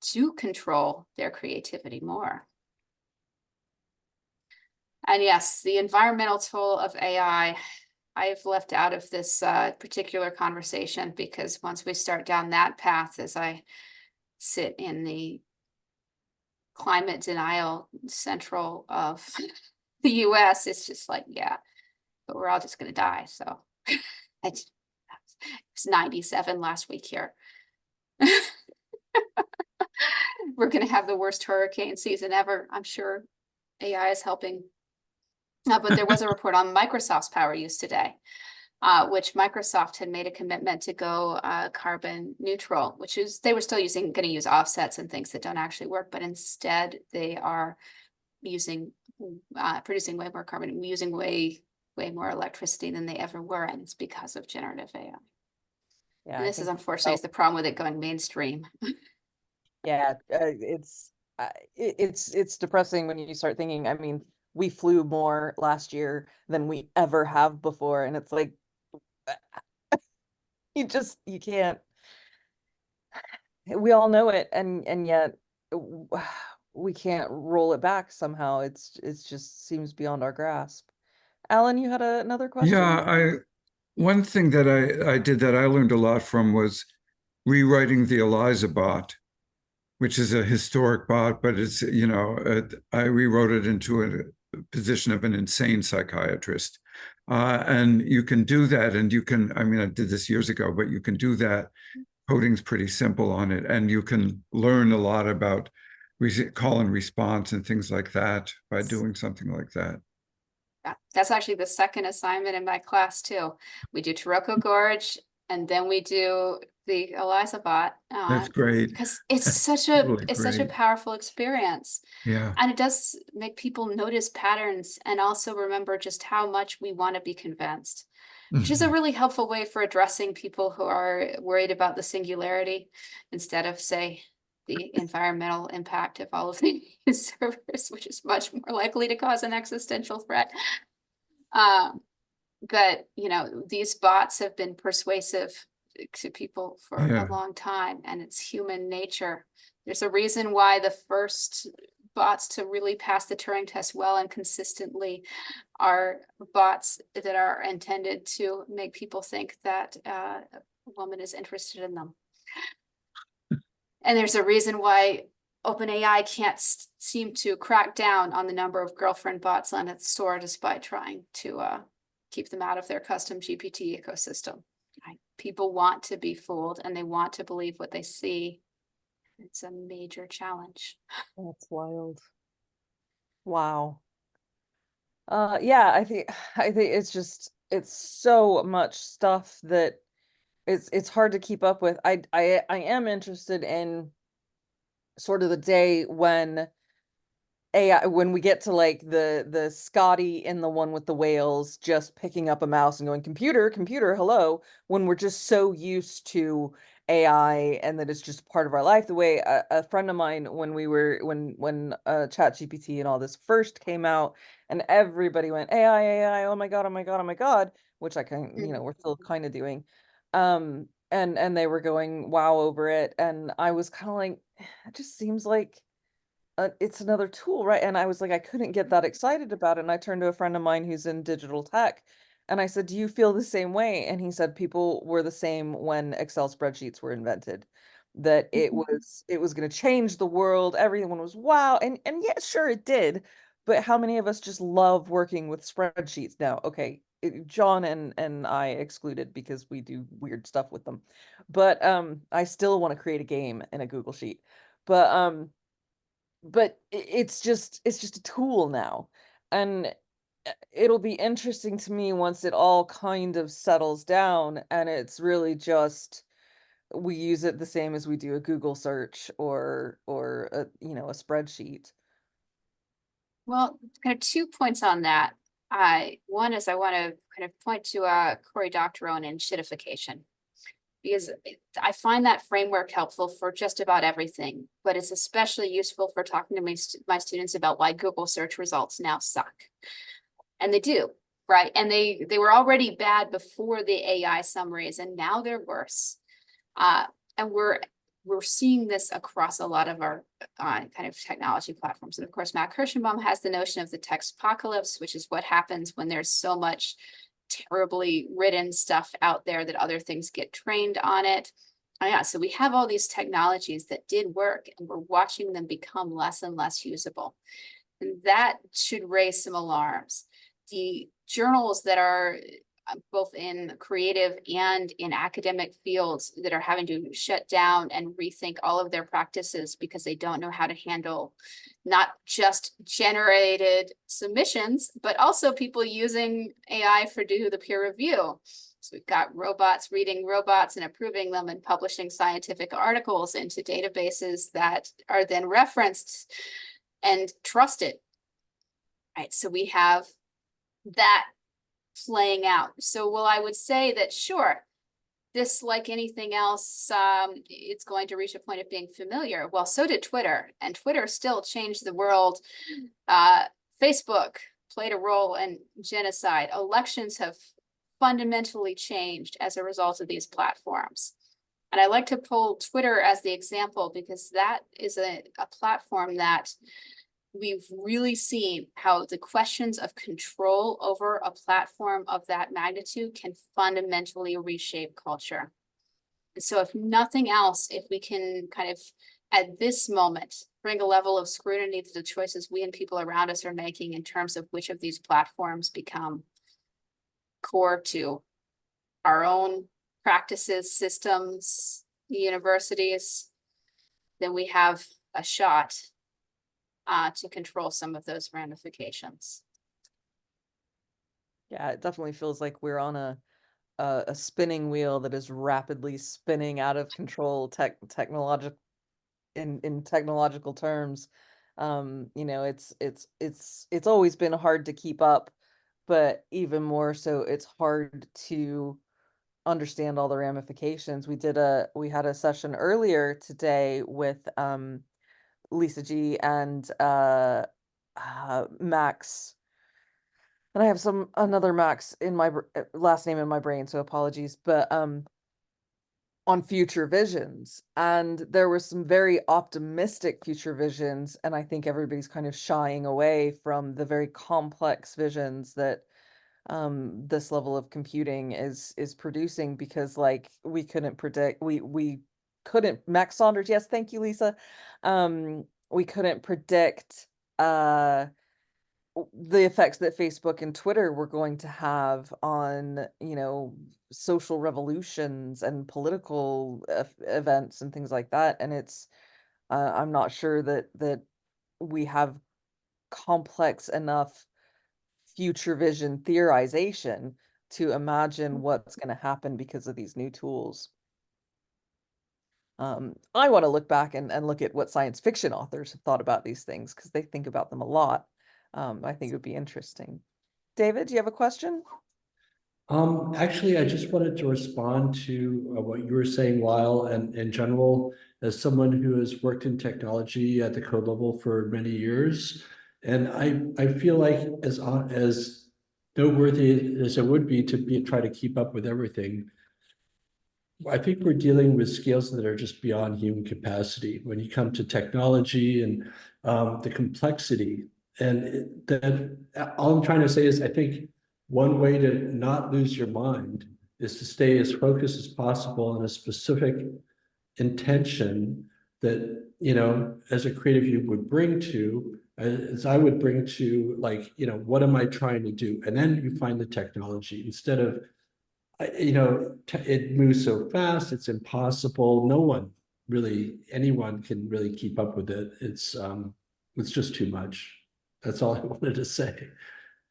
to control their creativity more. And yes, the environmental toll of AI, I've left out of this particular conversation, because once we start down that path, as I sit in the climate denial central of the US, it's just like, yeah, but we're all just going to die. So it's 97 last week here. We're going to have the worst hurricane season ever. I'm sure AI is helping. But there was a report on Microsoft's power use today, which Microsoft had made a commitment to go carbon neutral, which is they were still going to use offsets and things that don't actually work, but instead they are producing way more carbon, using way more electricity than they ever were, and it's because of generative AI. Yeah, and this is unfortunately is the problem with it going mainstream. Yeah, it's depressing when you start thinking. I mean, we flew more last year than we ever have before, and it's like you can't. We all know it, and yet we can't roll it back somehow. It's just seems beyond our grasp. Alan, you had another question? Yeah, one thing that I did that I learned a lot from was rewriting the ELIZA bot, which is a historic bot, but it's, I rewrote it into a position of an insane psychiatrist. And you can do that, and I did this years ago, but you can do that. Coding's pretty simple on it, and you can learn a lot about call and response and things like that by doing something like that. Yeah, that's actually the second assignment in my class too. We do Taroko Gorge, and then we do the ELIZA bot. That's great. Because it's such a powerful experience. Yeah. And it does make people notice patterns and also remember just how much we want to be convinced, which is a really helpful way for addressing people who are worried about the singularity instead of, say, the environmental impact of all of these servers, which is much more likely to cause an existential threat. But, these bots have been persuasive to people for a long time, and it's human nature. There's a reason why the first bots to really pass the Turing test well and consistently are bots that are intended to make people think that a woman is interested in them. And there's a reason why OpenAI can't seem to crack down on the number of girlfriend bots on its store, despite trying to keep them out of their custom GPT ecosystem. Right? People want to be fooled, and they want to believe what they see. It's a major challenge. That's wild. Wow. Yeah, I think it's so much stuff that it's hard to keep up with. I am interested in sort of the day when AI, when we get to like the Scotty in the one with the whales just picking up a mouse and going, computer, computer, hello, when we're just so used to AI and that it's just part of our life. The way a friend of mine, when Chat GPT and all this first came out, and everybody went AI, AI, oh my God, oh my God, oh my God, which I can, we're still kind of doing. And they were going wow over it. And I was kind of like, it just seems like it's another tool, right? And I was like, I couldn't get that excited about it. And I turned to a friend of mine who's in digital tech, and I said, do you feel the same way? And he said people were the same when Excel spreadsheets were invented, that it was going to change the world. Everyone was wow. And yeah, sure it did. But how many of us just love working with spreadsheets now? Okay, John and I excluded because we do weird stuff with them. But I still want to create a game in a Google Sheet. But it's just a tool now. And it'll be interesting to me once it all kind of settles down and it's really just we use it the same as we do a Google search or a, a spreadsheet. Well, kind of 2 points on that. One is I want to kind of point to Cory Doctorow and shitification, because I find that framework helpful for just about everything, but it's especially useful for talking to my students about why Google search results now suck. And they do, right? And they were already bad before the AI summaries, and now they're worse. And we're seeing this across a lot of our kind of technology platforms. And of course, Matt Kirschenbaum has the notion of the text apocalypse, which is what happens when there's so much terribly written stuff out there that other things get trained on it. Yeah, so we have all these technologies that did work, and we're watching them become less and less usable. And that should raise some alarms. The journals that are both in creative and in academic fields that are having to shut down and rethink all of their practices because they don't know how to handle not just generated submissions, but also people using AI for do the peer review. So we've got robots reading robots and approving them and publishing scientific articles into databases that are then referenced and trusted. Right, so we have that playing out. So, well, I would say that, sure, this, like anything else, it's going to reach a point of being familiar. Well, so did Twitter, and Twitter still changed the world. Facebook played a role in genocide. Elections have fundamentally changed as a result of these platforms. And I like to pull Twitter as the example because that is a platform that we've really seen how the questions of control over a platform of that magnitude can fundamentally reshape culture. And so if nothing else, if we can kind of, at this moment, bring a level of scrutiny to the choices we and people around us are making in terms of which of these platforms become core to our own practices, systems, universities, then we have a shot to control some of those ramifications. Yeah, it definitely feels like we're on a spinning wheel that is rapidly spinning out of control technological in technological terms. It's always been hard to keep up, but even more so it's hard to understand all the ramifications. We had a session earlier today with Lisa G and Max, and I have another Max in my last name in my brain, so apologies, but on future visions, and there were some very optimistic future visions, and I think everybody's kind of shying away from the very complex visions that this level of computing is producing, because like we couldn't predict, we couldn't, Max Saunders, yes, thank you, Lisa. We couldn't predict the effects that Facebook and Twitter were going to have on, social revolutions and political events and things like that. And it's, I'm not sure that we have complex enough future vision theorization to imagine what's going to happen because of these new tools. I want to look back and look at what science fiction authors have thought about these things because they think about them a lot. I think it would be interesting. David, do you have a question? Actually, I just wanted to respond to what you were saying, Lyle, and in general, as someone who has worked in technology at the code level for many years, and I feel like as noteworthy as it would be to try to keep up with everything, I think we're dealing with scales that are just beyond human capacity when you come to technology and the complexity. And that all I'm trying to say is I think one way to not lose your mind is to stay as focused as possible on a specific intention that, you know, as a creative you would bring to, as I would bring to, like, you know, what am I trying to do? And then you find the technology instead of, you know, it moves so fast, it's impossible. No one really, anyone can really keep up with it. It's just too much. That's all I wanted to say.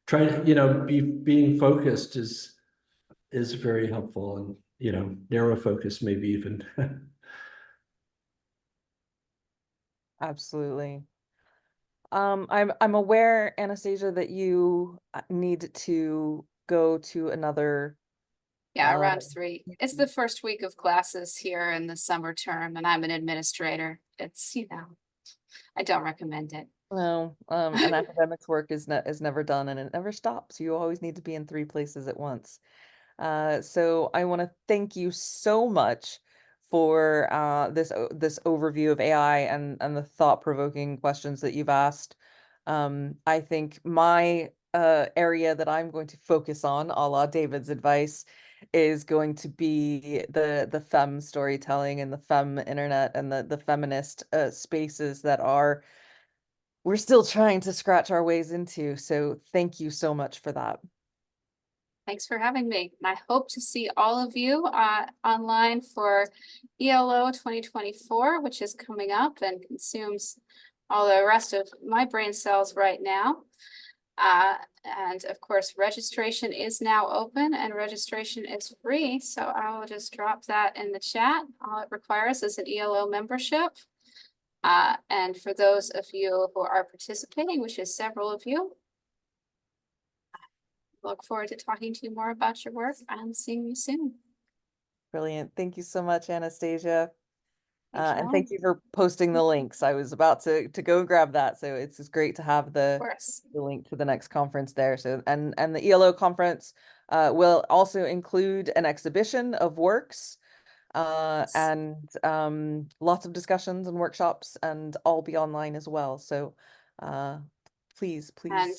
Trying to, you know, being focused is very helpful, and, you know, narrow focus maybe even. Absolutely. I'm aware, Anastasia, that you need to go to another. Yeah, around 3. It's the first week of classes here in the summer term, and I'm an administrator. It's, you know, I don't recommend it. No, and academics work is never done and it never stops. You always need to be in 3 places at once. So I want to thank you so much for this overview of AI and the thought-provoking questions that you've asked. I think my area that I'm going to focus on, a la David's advice, is going to be the femme storytelling and the femme internet and the feminist spaces that we're still trying to scratch our ways into. So thank you so much for that. Thanks for having me. And I hope to see all of you online for ELO 2024, which is coming up and consumes all the rest of my brain cells right now. And of course, registration is now open and registration is free. So I will just drop that in the chat. All it requires is an ELO membership. And for those of you who are participating, which is several of you, look forward to talking to you more about your work and seeing you soon. Brilliant. Thank you so much, Anastasia. And all. thank you for posting the links. I was about to go grab that. So it's just great to have Of the course. link to the next conference there. So and the ELO conference will also include an exhibition of works and lots of discussions and workshops, and all be online as well. So please. And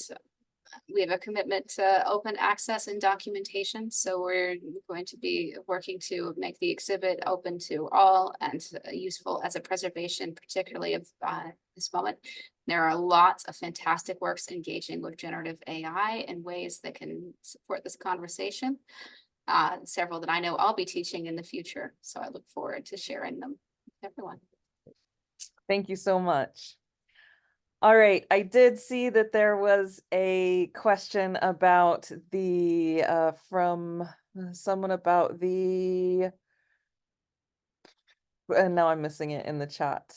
we have a commitment to open access and documentation. So we're going to be working to make the exhibit open to all and useful as a preservation, particularly of this moment. There are lots of fantastic works engaging with generative AI in ways that can support this conversation. Several that I know I'll be teaching in the future. So I look forward to sharing them with everyone. Thank you so much. All right, I did see that there was a question about the from someone about the, and now I'm missing it in the chat.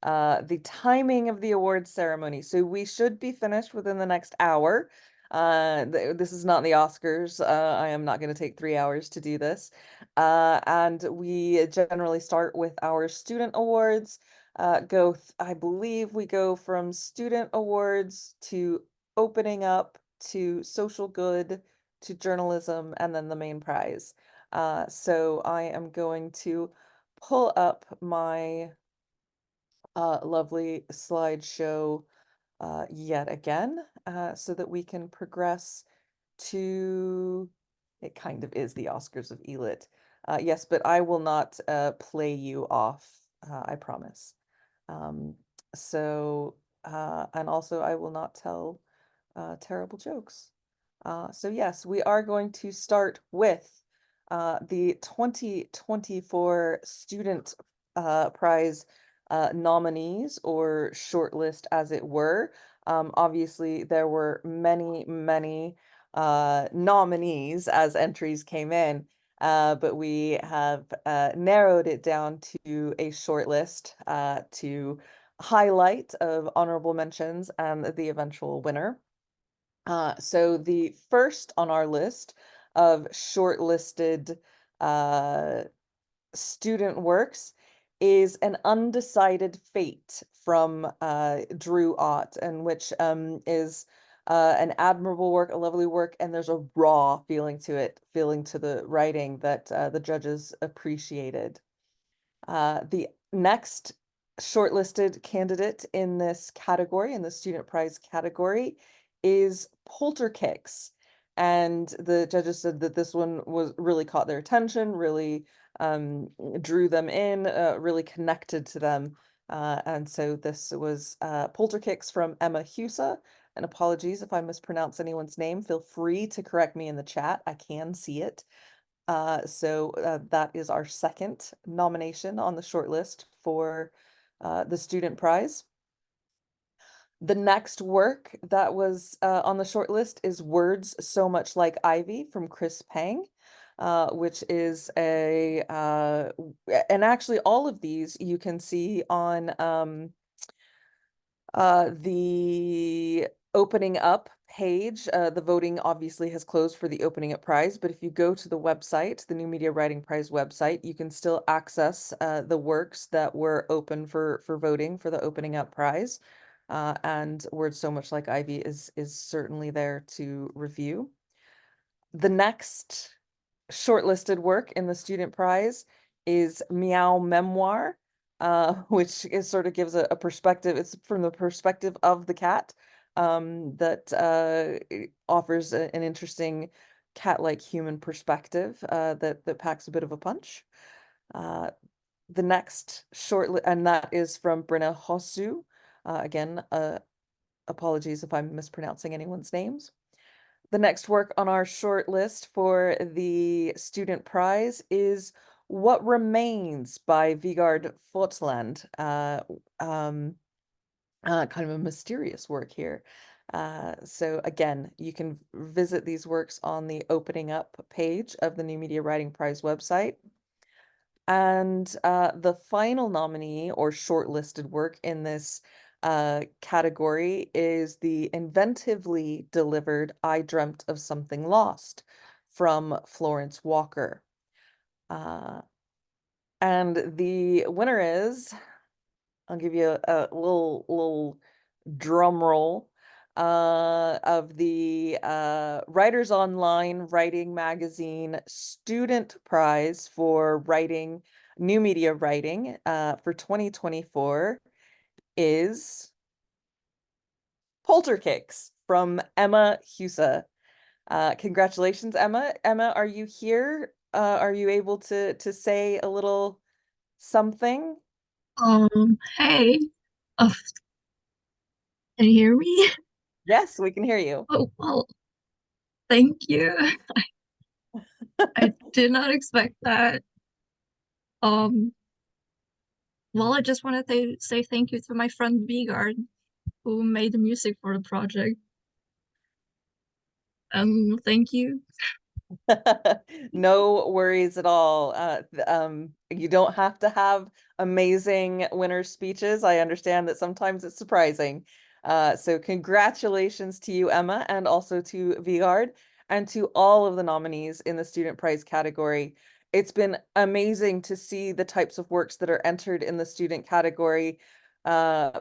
The timing of the awards ceremony. So we should be finished within the next hour. This is not the Oscars. I am not going to take 3 hours to do this. And we generally start with our student awards. I believe we go from student awards to opening up to social good to journalism and then the main prize. So I am going to pull up my lovely slideshow yet again so that we can progress to, it kind of is the Oscars of ELIT. Yes, but I will not play you off, I promise. And also I will not tell terrible jokes. So yes, we are going to start with the 2024 Student Prize nominees, or shortlist as it were. Obviously, there were many nominees as entries came in. but we have narrowed it down to a short list to highlight of honorable mentions and the eventual winner. So the first on our list of shortlisted student works is An Undecided Fate from Drew Ott, and which is an admirable work, a lovely work, and there's a raw feeling to it, feeling to the writing that the judges appreciated. The next shortlisted candidate in this category, in the student prize category, is Polterkicks. And the judges said that this one was really caught their attention, really drew them in, really connected to them. And so this was Polterkicks from Emma Husa. And apologies if I mispronounce anyone's name. Feel free to correct me in the chat. I can see it. So that is our second nomination on the short list for the student prize. The next work that was on the short list is Words So Much Like Ivy from Chris Pang, which is and actually all of these you can see on the opening up page. The voting obviously has closed for the opening up prize, but if you go to the website, the New Media Writing Prize website, you can still access the works that were open for voting for the opening up prize. And Words So Much Like Ivy is certainly there to review. The next shortlisted work in the student prize is Meow Memoir, which is sort of gives a perspective. It's from the perspective of the cat, that it offers an interesting cat-like human perspective that packs a bit of a punch. The next and that is from Brenna Hosu. Again, apologies if I'm mispronouncing anyone's names. The next work on our short list for the student prize is What Remains by Vigard Fotland. Kind of a mysterious work here. So again, you can visit these works on the opening up page of the New Media Writing Prize website. And the final nominee or shortlisted work in this category is the inventively delivered I Dreamt of Something Lost from Florence Walker. And the winner is, I'll give you a little drum roll of the Writers Online Writing Magazine Student Prize for Writing, New Media Writing for 2024 is Polterkicks from Emma Husa. Congratulations, Emma. Emma, are you here? Are you able to say a little something? Hey, oh, can you hear me? Yes, we can hear you. Oh, well, thank you. I did not expect that. Well, I just want to say thank you to my friend Vigard, who made the music for the project. Thank you. No worries at all. You don't have to have amazing winner speeches. I understand that sometimes it's surprising. So congratulations to you, Emma, and also to Vigard, and to all of the nominees in the student prize category. It's been amazing to see the types of works that are entered in the student category,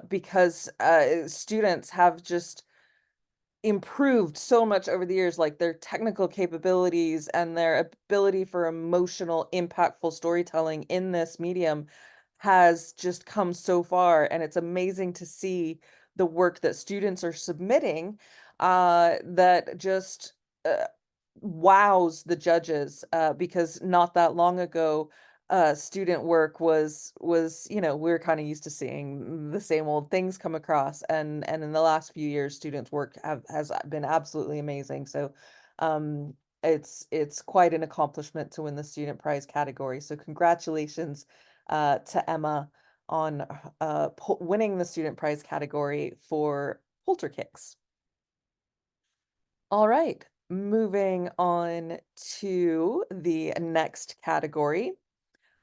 because students have just improved so much over the years, like their technical capabilities and their ability for emotional, impactful storytelling in this medium has just come so far. And it's amazing to see the work that students are submitting that just wows the judges, because not that long ago, student work was we were kind of used to seeing the same old things come across, and in the last few years students work has been absolutely amazing. So it's quite an accomplishment to win the student prize category. So congratulations to Emma on winning the student prize category for Polterkicks. All right, moving on to the next category.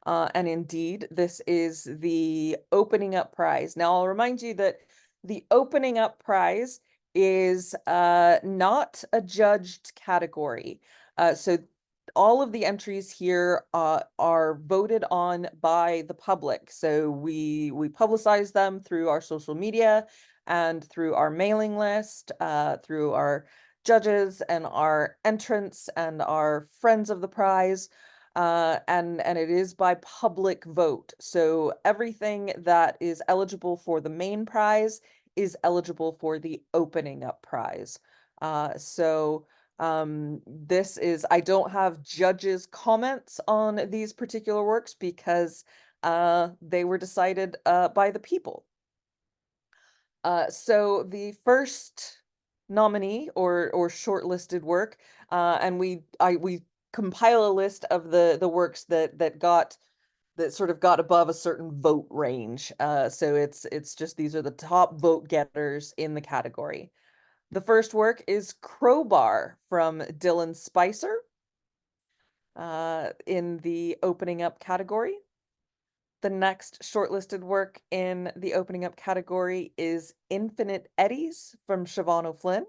And indeed, this is the opening up prize. Now, I'll remind you that the opening up prize is not a judged category. So all of the entries here are voted on by the public. So we publicize them through our social media and through our mailing list, through our judges and our entrants and our friends of the prize. And it is by public vote. So everything that is eligible for the main prize is eligible for the opening up prize. This is, I don't have judges' comments on these particular works because they were decided by the people. So the first nominee or shortlisted work, and we compile a list of the works that sort of got above a certain vote range. So it's just these are the top vote getters in the category. The first work is Crowbar from Dylan Spicer in the opening up category. The next shortlisted work in the opening up category is Infinite Eddies from Siobhan O'Flynn.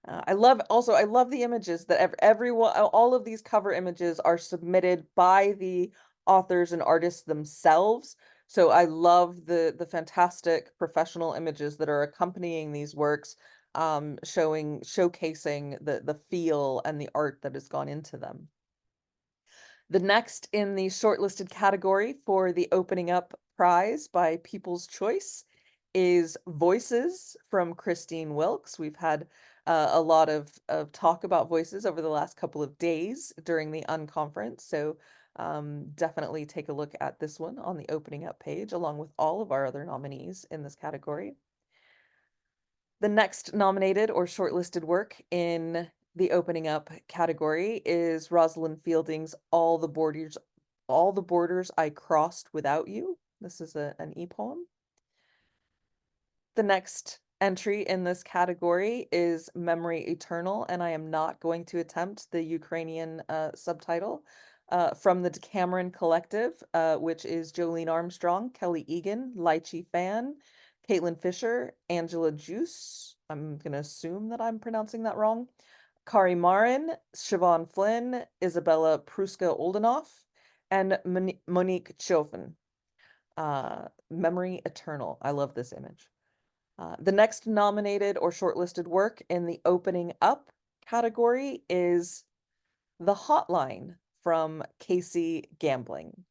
I love the images that everyone, all of these cover images are submitted by the authors and artists themselves. So I love the fantastic professional images that are accompanying these works, showcasing the feel and the art that has gone into them. The next in the shortlisted category for the opening up prize by People's Choice is Voices from Christine Wilkes. We've had a lot of talk about voices over the last couple of days during the Unconference. So definitely take a look at this one on the opening up page, along with all of our other nominees in this category. The next nominated or shortlisted work in the opening up category is Rosalind Fielding's All the Borders I Crossed Without You. This is an e-poem. The next entry in this category is Memory Eternal, and I am not going to attempt the Ukrainian subtitle, from the Decameron Collective, which is Jolene Armstrong, Kelly Egan, Lychee Fan, Caitlin Fisher, Angela Juice. I'm going to assume that I'm pronouncing that wrong. Kari Marin, Siobhan Flynn, Isabella Pruska-Oldenoff, and Monique Chauvin. Memory Eternal. I love this image. The next nominated or shortlisted work in the opening up category is The Hotline from Casey Gambling.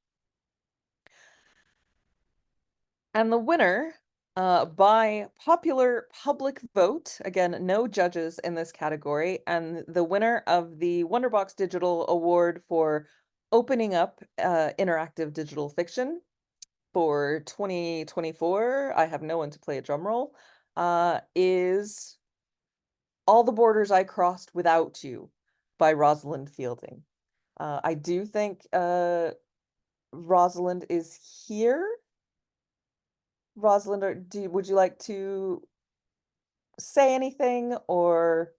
And the winner, by popular public vote, again, no judges in this category, and the winner of the Wonderbox Digital Award for opening up interactive digital fiction for 2024, I have no one to play a drum roll, is All the Borders I Crossed Without You by Rosalind Fielding. I do think Rosalind is here. Rosalind, would you like to say anything, or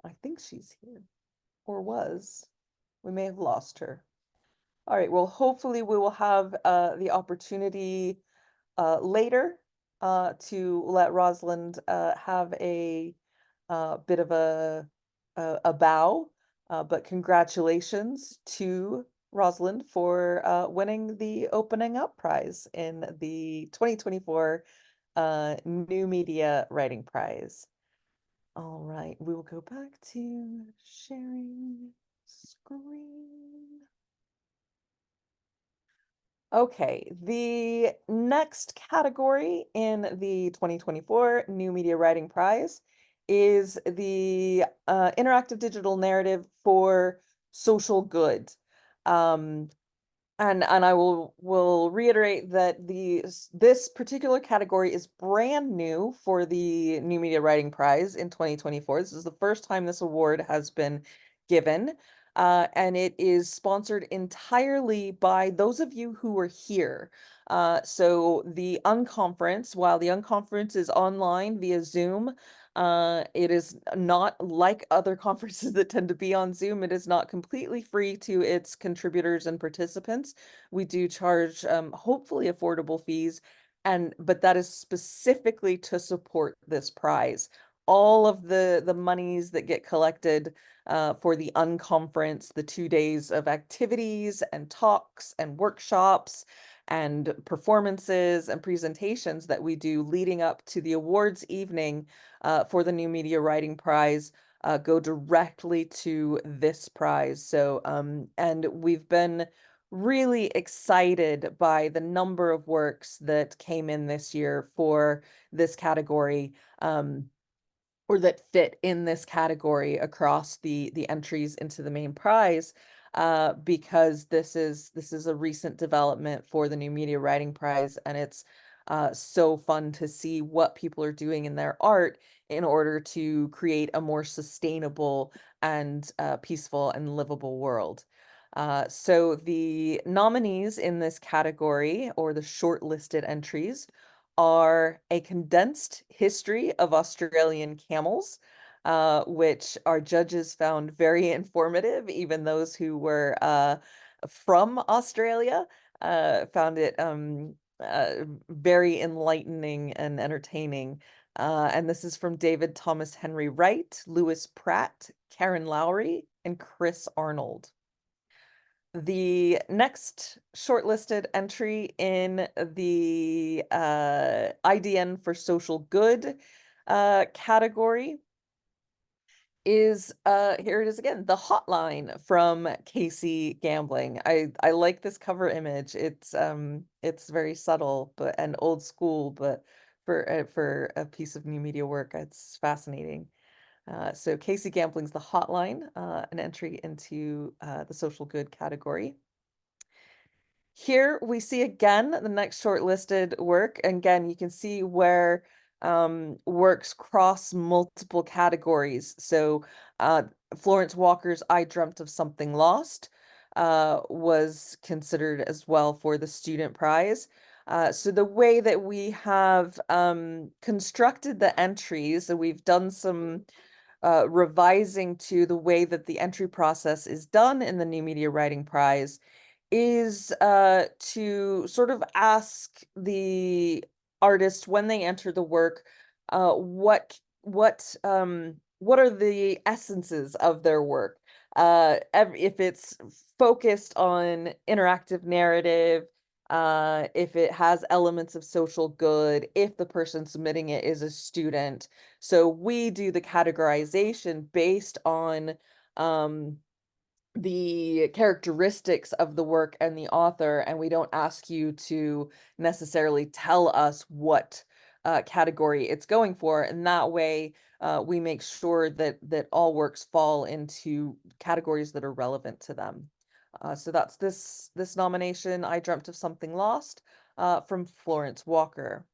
I think she's here or was. We may have lost her. All right, well, hopefully we will have the opportunity later to let Rosalind have a bit of a bow, but congratulations to Rosalind for winning the Opening Up Prize in the 2024 New Media Writing Prize. All right, we will go back to sharing screen. Okay, the next category in the 2024 New Media Writing Prize is the interactive digital narrative for social good. And I will reiterate that this particular category is brand new for the New Media Writing Prize in 2024. This is the first time this award has been given. And it is sponsored entirely by those of you who are here. So the Unconference, while the Unconference is online via Zoom, It is not like other conferences that tend to be on Zoom. It is not completely free to its contributors and participants. We do charge hopefully affordable fees, but that is specifically to support this prize. All of the monies that get collected for the Unconference, the 2 days of activities and talks and workshops and performances and presentations that we do leading up to the awards evening for the New Media Writing Prize go directly to this prize. So, and we've been really excited by the number of works that came in this year for this category. Or that fit in this category across the entries into the main prize, because this is a recent development for the New Media Writing Prize, and it's so fun to see what people are doing in their art in order to create a more sustainable and peaceful and livable world. So the nominees in this category, or the shortlisted entries, are a condensed history of Australian camels, which our judges found very informative. Even those who were from Australia found it very enlightening and entertaining. And this is from David Thomas Henry Wright, Lewis Pratt, Karen Lowry, and Chris Arnold. The next shortlisted entry in the IDN for Social Good category is here it is again, the hotline from Casey Gambling. I like this cover image. It's very subtle and old school, but for a piece of new media work, it's fascinating. So Casey Gambling's The Hotline, an entry into the social good category. Here we see again the next shortlisted work. Again, you can see where works cross multiple categories. So Florence Walker's I Dreamt of Something Lost was considered as well for the student prize. So the way that we have constructed the entries, so we've done some revising to the way that the entry process is done in the New Media Writing Prize, is to sort of ask the artist when they enter the work, what are the essences of their work? If it's focused on interactive narrative, if it has elements of social good, if the person submitting it is a student. So we do the categorization based on the characteristics of the work and the author, and we don't ask you to necessarily tell us what category it's going for. And that way, we make sure that all works fall into categories that are relevant to them. So that's this nomination, I Dreamt of Something Lost, from Florence Walker.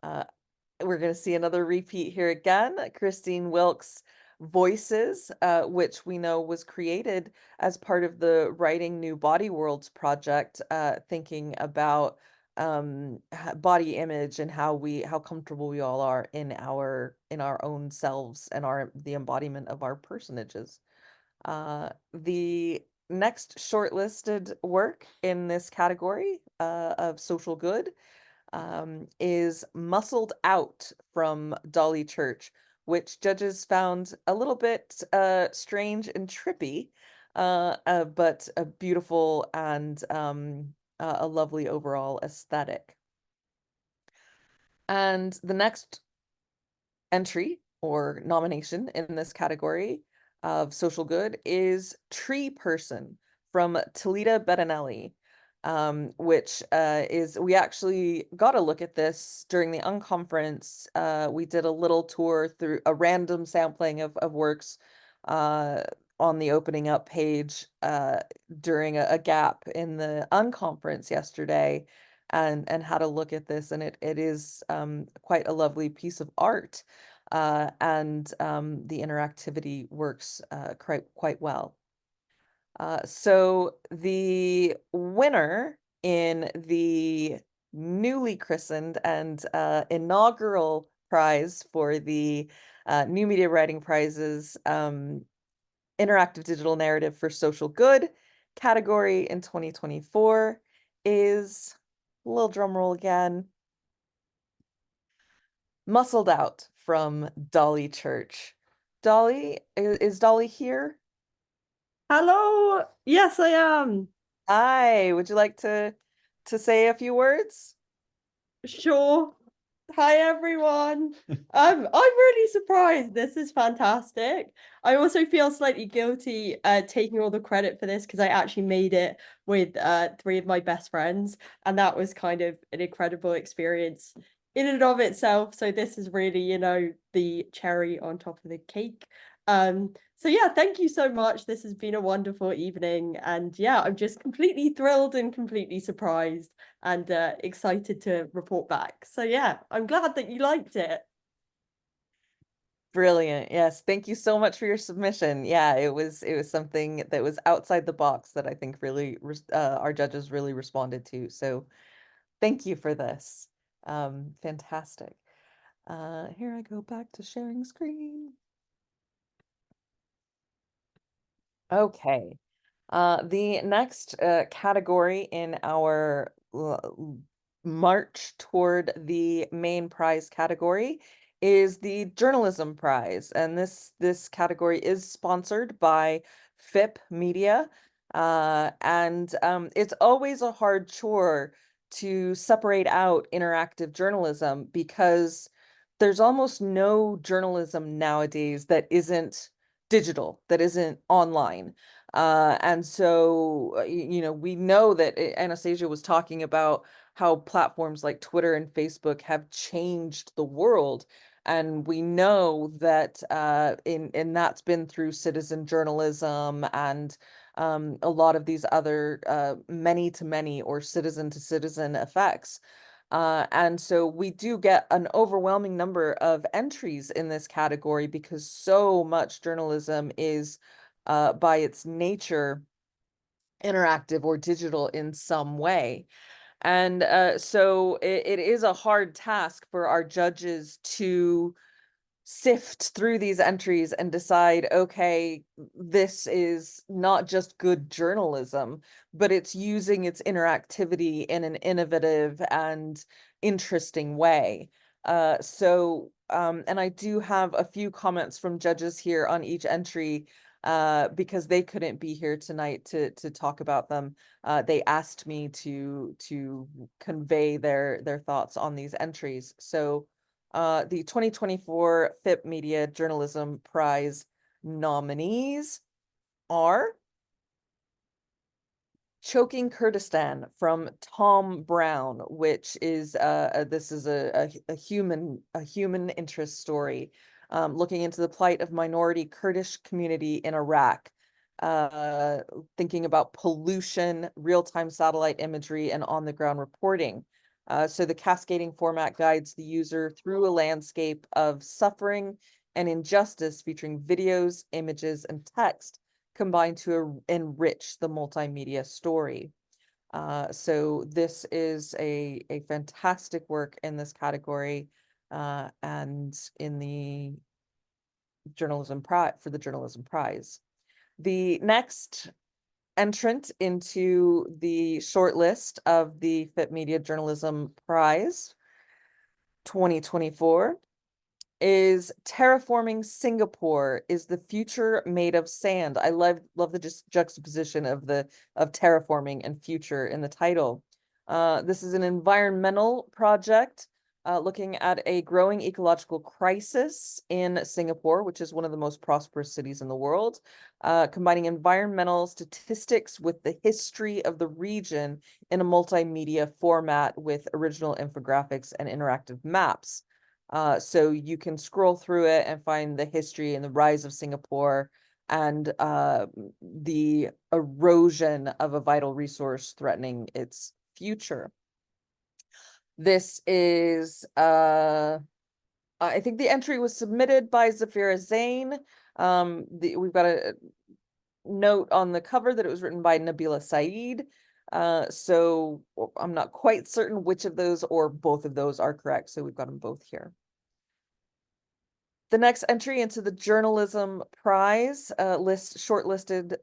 We're going to see another repeat here again. Christine Wilkes' Voices, which we know was created as part of the Writing New Body Worlds project, thinking about body image and how comfortable we all are in our own selves and the embodiment of our personages. The next shortlisted work in this category of social good is Muscled Out from Dolly Church, which judges found a little bit strange and trippy, but a beautiful and a lovely overall aesthetic. And the next entry or nomination in this category of social good is Tree Person from Talita Bettinelli, which we actually got a look at this during the Unconference. We did a little tour through a random sampling of works on the opening up page during a gap in the Unconference yesterday, and had a look at this, and it is quite a lovely piece of art, and the interactivity works quite well. So the winner in the newly christened and inaugural prize for the New Media Writing Prizes Interactive Digital Narrative for Social Good category in 2024 is, a little drum roll again, Muscled Out from Dolly Church. Dolly, is Dolly here? Hello. Yes, I am. Hi, would you like to say a few words? Sure. Hi, everyone. I'm really surprised. This is fantastic. I also feel slightly guilty taking all the credit for this because I actually made it with three of my best friends, and that was kind of an incredible experience in and of itself. So this is really, the cherry on top of the cake. So yeah, thank you so much. This has been a wonderful evening, and yeah, I'm just completely thrilled and completely surprised and excited to report back. So yeah, I'm glad that you liked it. Brilliant. Yes, thank you so much for your submission. Yeah, it was something that was outside the box that I think really our judges really responded to. So thank you for this. Fantastic. Here I go back to sharing screen. Okay. The next category in our march toward the main prize category is the journalism prize, and this category is sponsored by FIPP Media, and it's always a hard chore to separate out interactive journalism because there's almost no journalism nowadays that isn't digital, that isn't online. And so, we know that Anastasia was talking about how platforms like Twitter and Facebook have changed the world. And we know that and that's been through citizen journalism and a lot of these other many to many or citizen to citizen effects. And so we do get an overwhelming number of entries in this category because so much journalism is, by its nature, interactive or digital in some way. And so it is a hard task for our judges to sift through these entries and decide, okay, this is not just good journalism, but it's using its interactivity in an innovative and interesting way. And I do have a few comments from judges here on each entry because they couldn't be here tonight to talk about them. They asked me to convey their thoughts on these entries. So the 2024 FIPP Media Journalism Prize nominees are Choking Kurdistan from Tom Brown, which is this is a human interest story, looking into the plight of minority Kurdish community in Iraq, thinking about pollution, real-time satellite imagery, and on-the-ground reporting. So the cascading format guides the user through a landscape of suffering and injustice featuring videos, images, and text combined to enrich the multimedia story. So this is a fantastic work in this category and in the journalism prize for the journalism prize. The next entrant into the shortlist of the FIPP Media Journalism Prize 2024 is Terraforming Singapore is the future made of sand. I love the juxtaposition of terraforming and future in the title. This is an environmental project looking at a growing ecological crisis in Singapore, which is one of the most prosperous cities in the world, combining environmental statistics with the history of the region in a multimedia format with original infographics and interactive maps. So you can scroll through it and find the history and the rise of Singapore and the erosion of a vital resource threatening its future. This is, I think the entry was submitted by Zafira Zain. We've got a note on the cover that it was written by Nabila Saeed. So I'm not quite certain which of those or both of those are correct. So we've got them both here. The next entry into the Journalism Prize shortlisted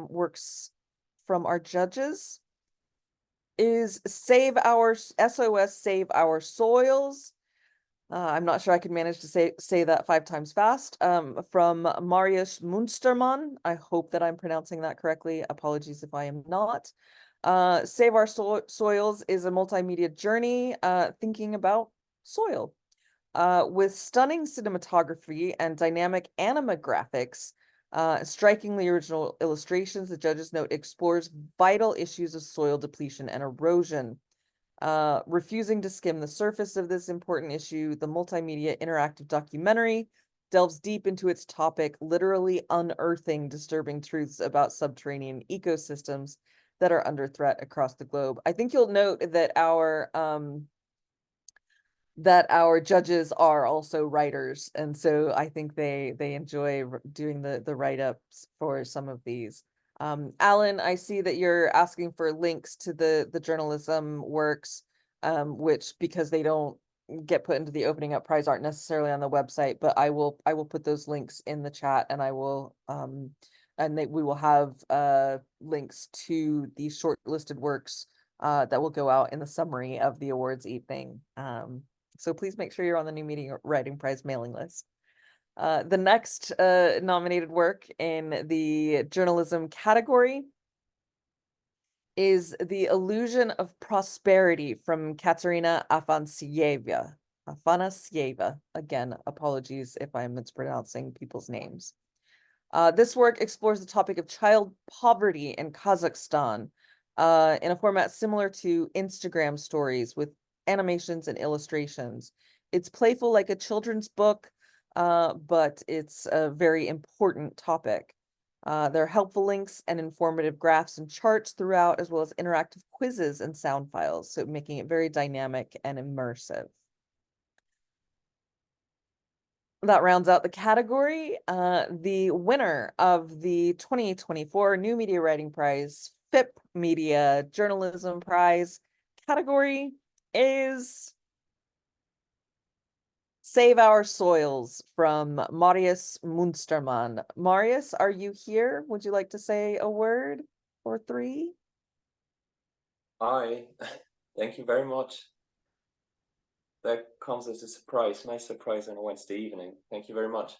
works from our judges is SOS Save Our Soils. I'm not sure I could manage to say that 5 times fast. From Marius Munstermann. I hope that I'm pronouncing that correctly. Apologies if I am not. Save Our Soils is a multimedia journey thinking about soil. With stunning cinematography and dynamic anima graphics, strikingly original illustrations, the judges note explores vital issues of soil depletion and erosion. Refusing to skim the surface of this important issue, the multimedia interactive documentary delves deep into its topic, literally unearthing disturbing truths about subterranean ecosystems that are under threat across the globe. I think you'll note that our judges are also writers, and so I think they enjoy doing the write-ups for some of these. Alan, I see that you're asking for links to the journalism works, which, because they don't get put into the opening up prize, aren't necessarily on the website, but I will put those links in the chat, and I will we will have links to the shortlisted works that will go out in the summary of the awards evening. So please make sure you're on the New Media Writing Prize mailing list. The next nominated work in the journalism category is The Illusion of Prosperity from Katerina Afanasieva. Again, apologies if I'm mispronouncing people's names. This work explores the topic of child poverty in Kazakhstan in a format similar to Instagram stories with animations and illustrations. It's playful like a children's book, but it's a very important topic. There are helpful links and informative graphs and charts throughout, as well as interactive quizzes and sound files, so making it very dynamic and immersive. That rounds out the category. The winner of the 2024 New Media Writing Prize, FIPP Media Journalism Prize category is Save Our Soils from Marius Munstermann. Marius, are you here? Would you like to say a word or 3? Hi, thank you very much. That comes as a surprise, nice surprise on a Wednesday evening. Thank you very much.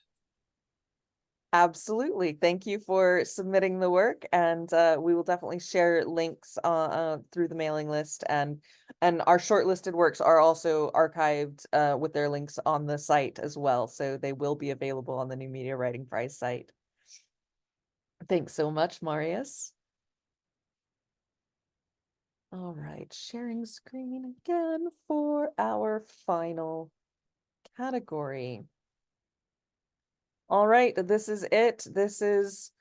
Absolutely. Thank you for submitting the work, and we will definitely share links through the mailing list, and our shortlisted works are also archived with their links on the site as well, so they will be available on the New Media Writing Prize site. Thanks so much, Marius. All right, sharing screen again for our final category. All right, this is it. This is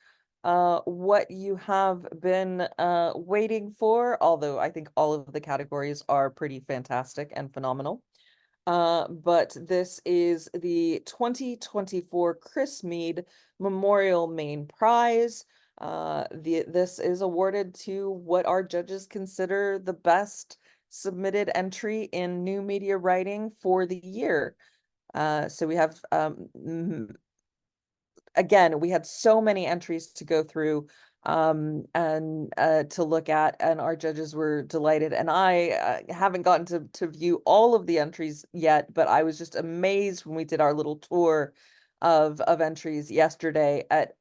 what you have been waiting for, although I think all of the categories are pretty fantastic and phenomenal. But this is the 2024 Chris Meade Memorial Main Prize. This is awarded to what our judges consider the best submitted entry in new media writing for the year. So we have again, we had so many entries to go through and to look at, and our judges were delighted. And I haven't gotten to view all of the entries yet, but I was just amazed when we did our little tour of entries yesterday at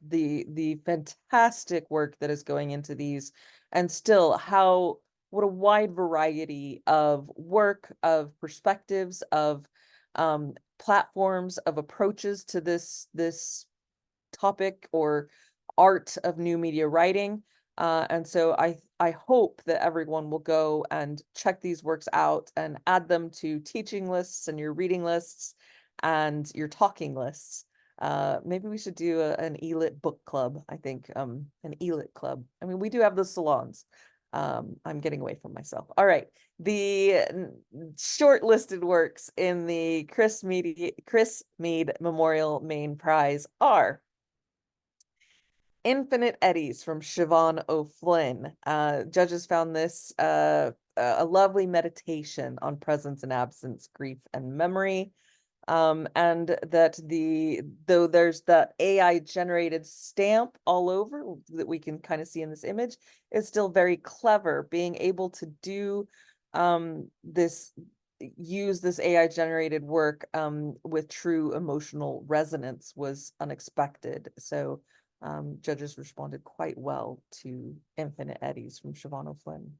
the fantastic work that is going into these, and still what a wide variety of work, of perspectives, of platforms, of approaches to this topic or art of new media writing. And so I hope that everyone will go and check these works out and add them to teaching lists and your reading lists and your talking lists. Maybe we should do an ELIT book club, I think, an ELIT club. I mean, we do have the salons. I'm getting away from myself. All right. The shortlisted works in the Chris Meade Memorial Main Prize are Infinite Eddies from Siobhan O'Flynn. Judges found this a lovely meditation on presence and absence, grief and memory. and that though there's that AI generated stamp all over that we can kind of see in this image, is still very clever. Being able to do use this AI generated work with true emotional resonance was unexpected. So judges responded quite well to Infinite Eddies from Siobhan O'Flynn.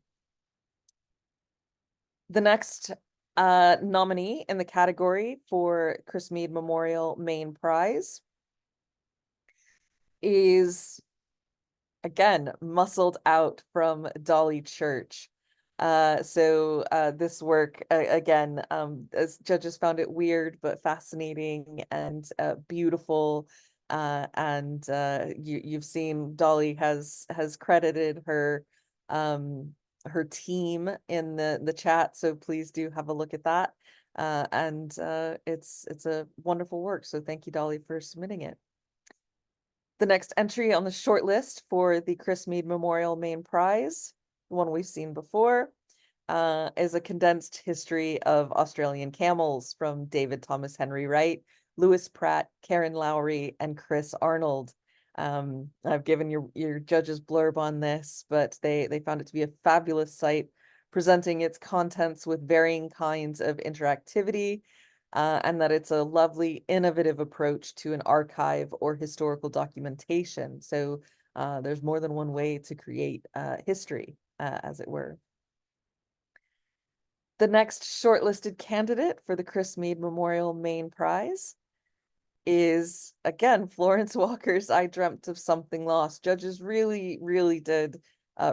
The next nominee in the category for Chris Meade Memorial Main Prize is, again, muscled out from Dolly Church. This work, again, as judges found it weird but fascinating and beautiful. You've seen Dolly has credited her her team in the chat, so please do have a look at that. It's a wonderful work, so thank you, Dolly, for submitting it. The next entry on the short list for the Chris Meade Memorial Main Prize, the one we've seen before, is a condensed history of Australian camels from David Thomas Henry Wright, Lewis Pratt, Karen Lowry, and Chris Arnold. I've given your judges blurb on this, but they found it to be a fabulous site, presenting its contents with varying kinds of interactivity, and that it's a lovely, innovative approach to an archive or historical documentation. So there's more than one way to create history, as it were. The next shortlisted candidate for the Chris Meade Memorial Main Prize is, again, Florence Walker's I Dreamt of Something Lost. Judges really, really did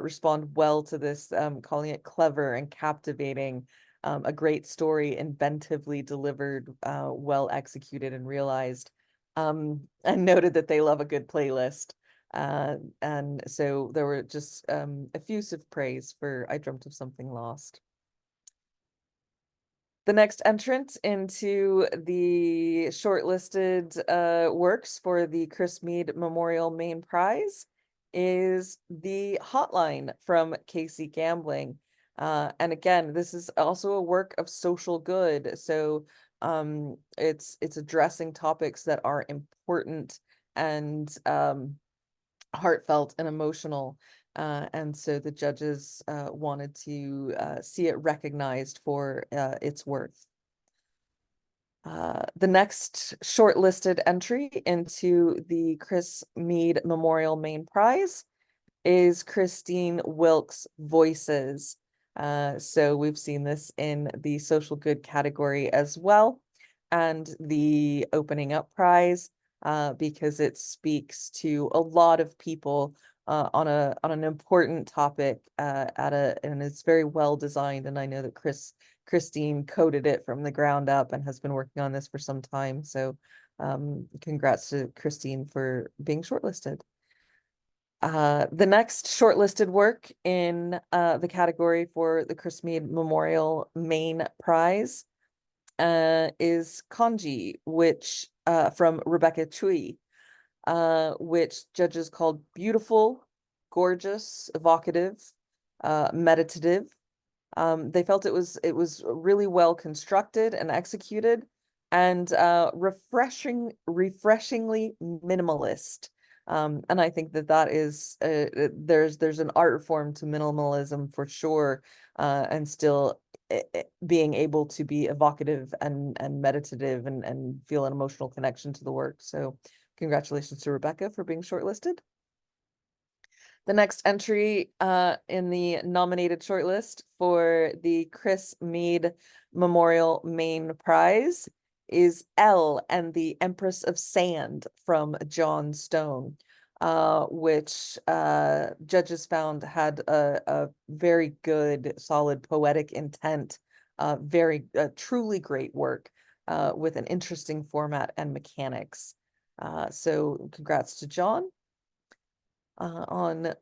respond well to this, calling it clever and captivating, a great story, inventively delivered, well executed and realized, and noted that they love a good playlist. And so there were just effusive praise for I Dreamt of Something Lost. The next entrant into the shortlisted works for the Chris Meade Memorial Main Prize is The Hotline from Casey Gambling. And again, this is also a work of social good. So it's addressing topics that are important and heartfelt and emotional. And so the judges wanted to see it recognized for its worth. The next shortlisted entry into the Chris Meade Memorial Main Prize is Christine Wilkes' Voices. So we've seen this in the social good category as well, and the opening up prize, because it speaks to a lot of people on an important topic and it's very well designed. And I know that Christine coded it from the ground up and has been working on this for some time. So congrats to Christine for being shortlisted. The next shortlisted work in the category for the Chris Meade Memorial Main Prize is Kanji, which from Rebecca Chui, which judges called beautiful, gorgeous, evocative, meditative. They felt it was really well constructed and executed, and refreshingly minimalist. And I think that is there's an art form to minimalism for sure, and still being able to be evocative and meditative and feel an emotional connection to the work. So congratulations to Rebecca for being shortlisted. The next entry in the nominated shortlist for the Chris Meade Memorial Main Prize is Elle and the Empress of Sand from John Stone, which judges found had a very good, solid poetic intent, very truly great work with an interesting format and mechanics. So congrats to John on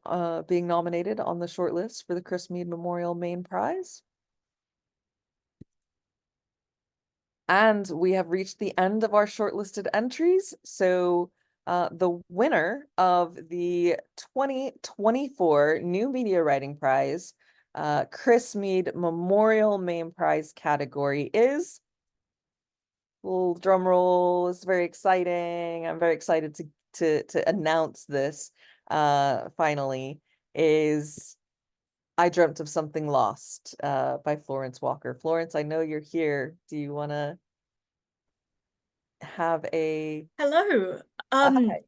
being nominated on the shortlist for the Chris Meade Memorial Main Prize. And we have reached the end of our shortlisted entries. So the winner of the 2024 New Media Writing Prize, Chris Meade Memorial Main Prize category is little drum roll. It's very exciting. I'm very excited to announce this finally, is I Dreamt of Something Lost by Florence Walker. Florence, I know you're here. Do you want to have a Hello. Hi.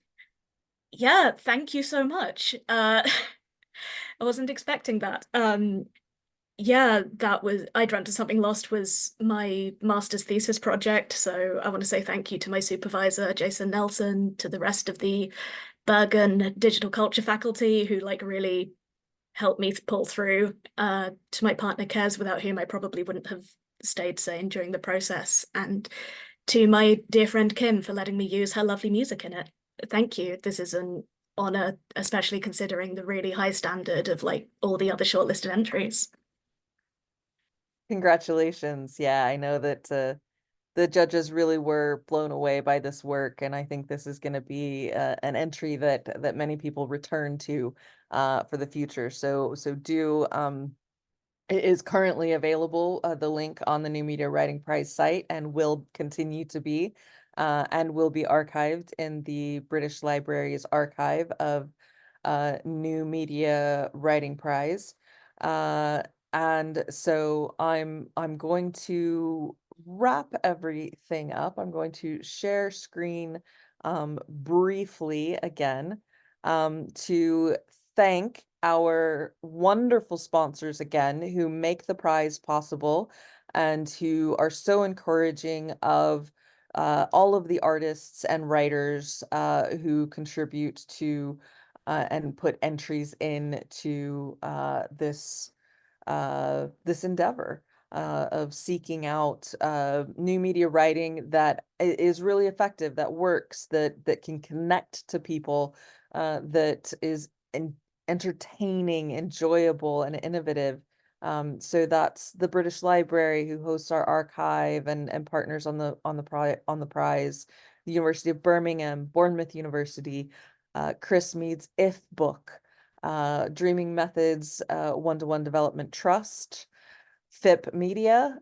Yeah, thank you so much. I wasn't expecting that. Yeah, that was I Dreamt of Something Lost was my master's thesis project, so I want to say thank you to my supervisor, Jason Nelson, to the rest of the Bergen digital culture faculty who like really helped me pull through, to my partner Kez, without whom I probably wouldn't have stayed sane during the process, and to my dear friend Kim for letting me use her lovely music in it. Thank you. This is an honor, especially considering the really high standard of like all the other shortlisted entries. Congratulations. Yeah, I know that the judges really were blown away by this work, and I think this is going to be an entry that many people return to for the future. So do it is currently available, the link on the New Media Writing Prize site, and will continue to be, and will be archived in the British Library's archive of New Media Writing Prize. And so I'm going to wrap everything up. I'm going to share screen briefly again to thank our wonderful sponsors again who make the prize possible and who are so encouraging of all of the artists and writers who contribute to and put entries into this endeavor of seeking out new media writing that is really effective, that works, that can connect to people, that is entertaining, enjoyable, and innovative. So that's the British Library, who hosts our archive and partners on the prize, the University of Birmingham, Bournemouth University, Chris Meade's If book, Dreaming Methods One-to-One Development Trust, FIPP Media,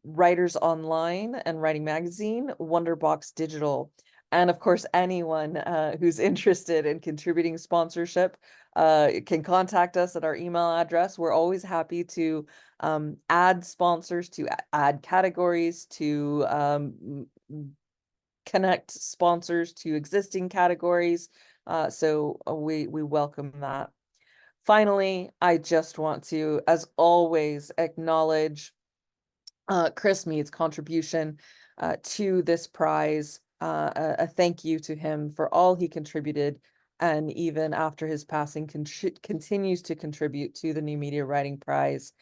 Writers Online and Writing Magazine, Wonderbox Digital, and of course anyone who's interested in contributing sponsorship can contact us at our email address. We're always happy to add sponsors, to add categories, to connect sponsors to existing categories. So we welcome that. Finally, I just want to, as always, acknowledge Chris Meade's contribution to this prize. A thank you to him for all he contributed, and even after his passing, continues to contribute to the New Media Writing Prize.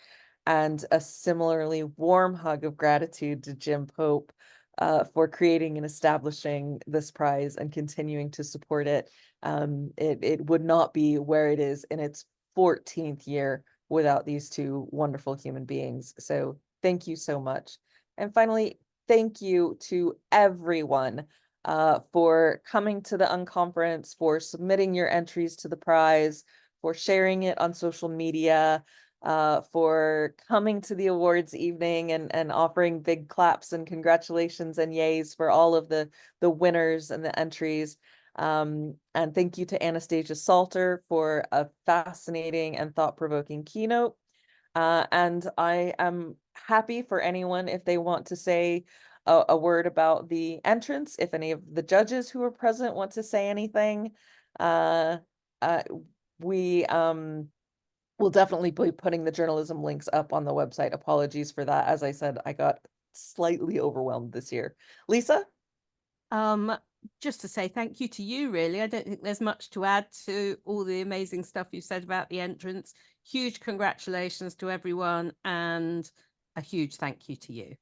And a similarly warm hug of gratitude to Jim Pope for creating and establishing this prize and continuing to support it. It would not be where it is in its 14th year without these two wonderful human beings. So thank you so much. And finally, thank you to everyone for coming to the Unconference, for submitting your entries to the prize, for sharing it on social media, for coming to the awards evening and offering big claps and congratulations and yays for all of the winners and the entries. And thank you to Anastasia Salter for a fascinating and thought-provoking keynote. And I am happy for anyone, if they want to say a word about the entrance, if any of the judges who are present want to say anything. We we'll definitely be putting the journalism links up on the website. Apologies for that. As I said, I got slightly overwhelmed this year. Lisa? Just to say thank you to you, really. I don't think there's much to add to all the amazing stuff you said about the entrance. Huge congratulations to everyone, and a huge thank you to you.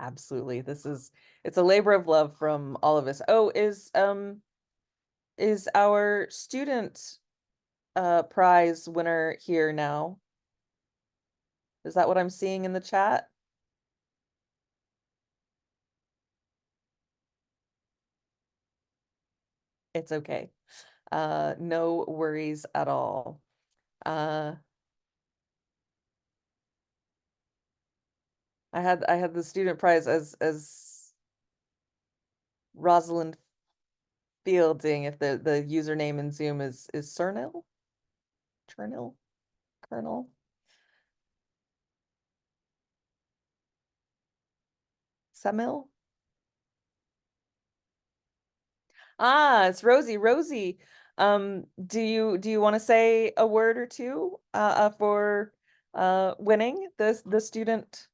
Absolutely. It's a labor of love from all of us. Oh, is our student prize winner here now? Is that what I'm seeing in the chat? It's okay. No worries at all. I had the student prize as Rosalind Fielding, if the username in Zoom is Cernil? Chernil? Colonel? Semil? Ah, it's Rosie. Rosie, do you want to say a word or two for winning the student,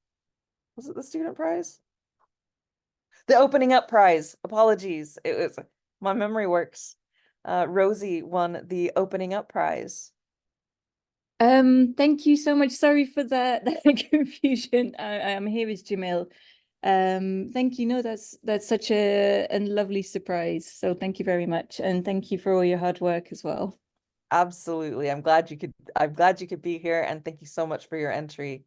was it the student prize? The opening up prize. Apologies. It was, my memory works. Rosie won the opening up prize. Thank you so much. Sorry for that confusion. I'm here with Jamil. Thank you. No, that's such a lovely surprise. So thank you very much, and thank you for all your hard work as well. Absolutely. I'm glad you could be here, and thank you so much for your entry.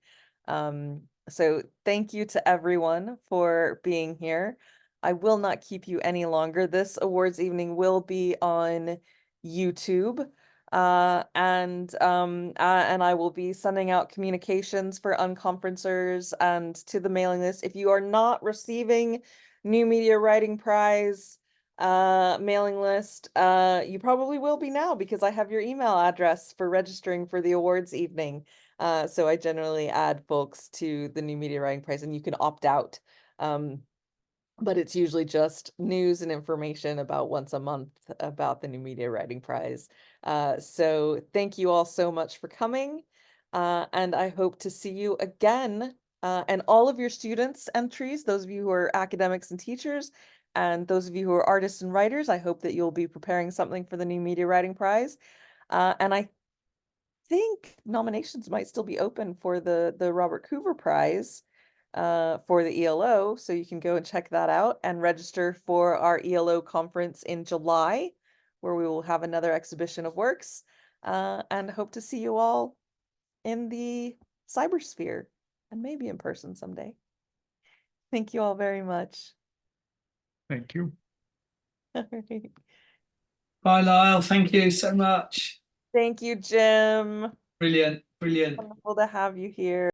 So thank you to everyone for being here. I will not keep you any longer. This awards evening will be on YouTube. And I will be sending out communications for unconferencers and to the mailing list. If you are not receiving New Media Writing Prize mailing list, you probably will be now, because I have your email address for registering for the awards evening. So I generally add folks to the New Media Writing Prize, and you can opt out. But it's usually just news and information about once a month about the New Media Writing Prize. So thank you all so much for coming. And I hope to see you again. And all of your students entries, those of you who are academics and teachers, and those of you who are artists and writers, I hope that you'll be preparing something for the New Media Writing Prize. And I think nominations might still be open for the Robert Coover Prize for the ELO, so you can go and check that out and register for our ELO conference in July, where we will have another exhibition of works, and hope to see you all in the cybersphere and maybe in person someday. Thank you all very much. Thank you. All right. Bye, Lyle. Thank you so much. Thank you, Jim. Brilliant, brilliant. Wonderful to have you here.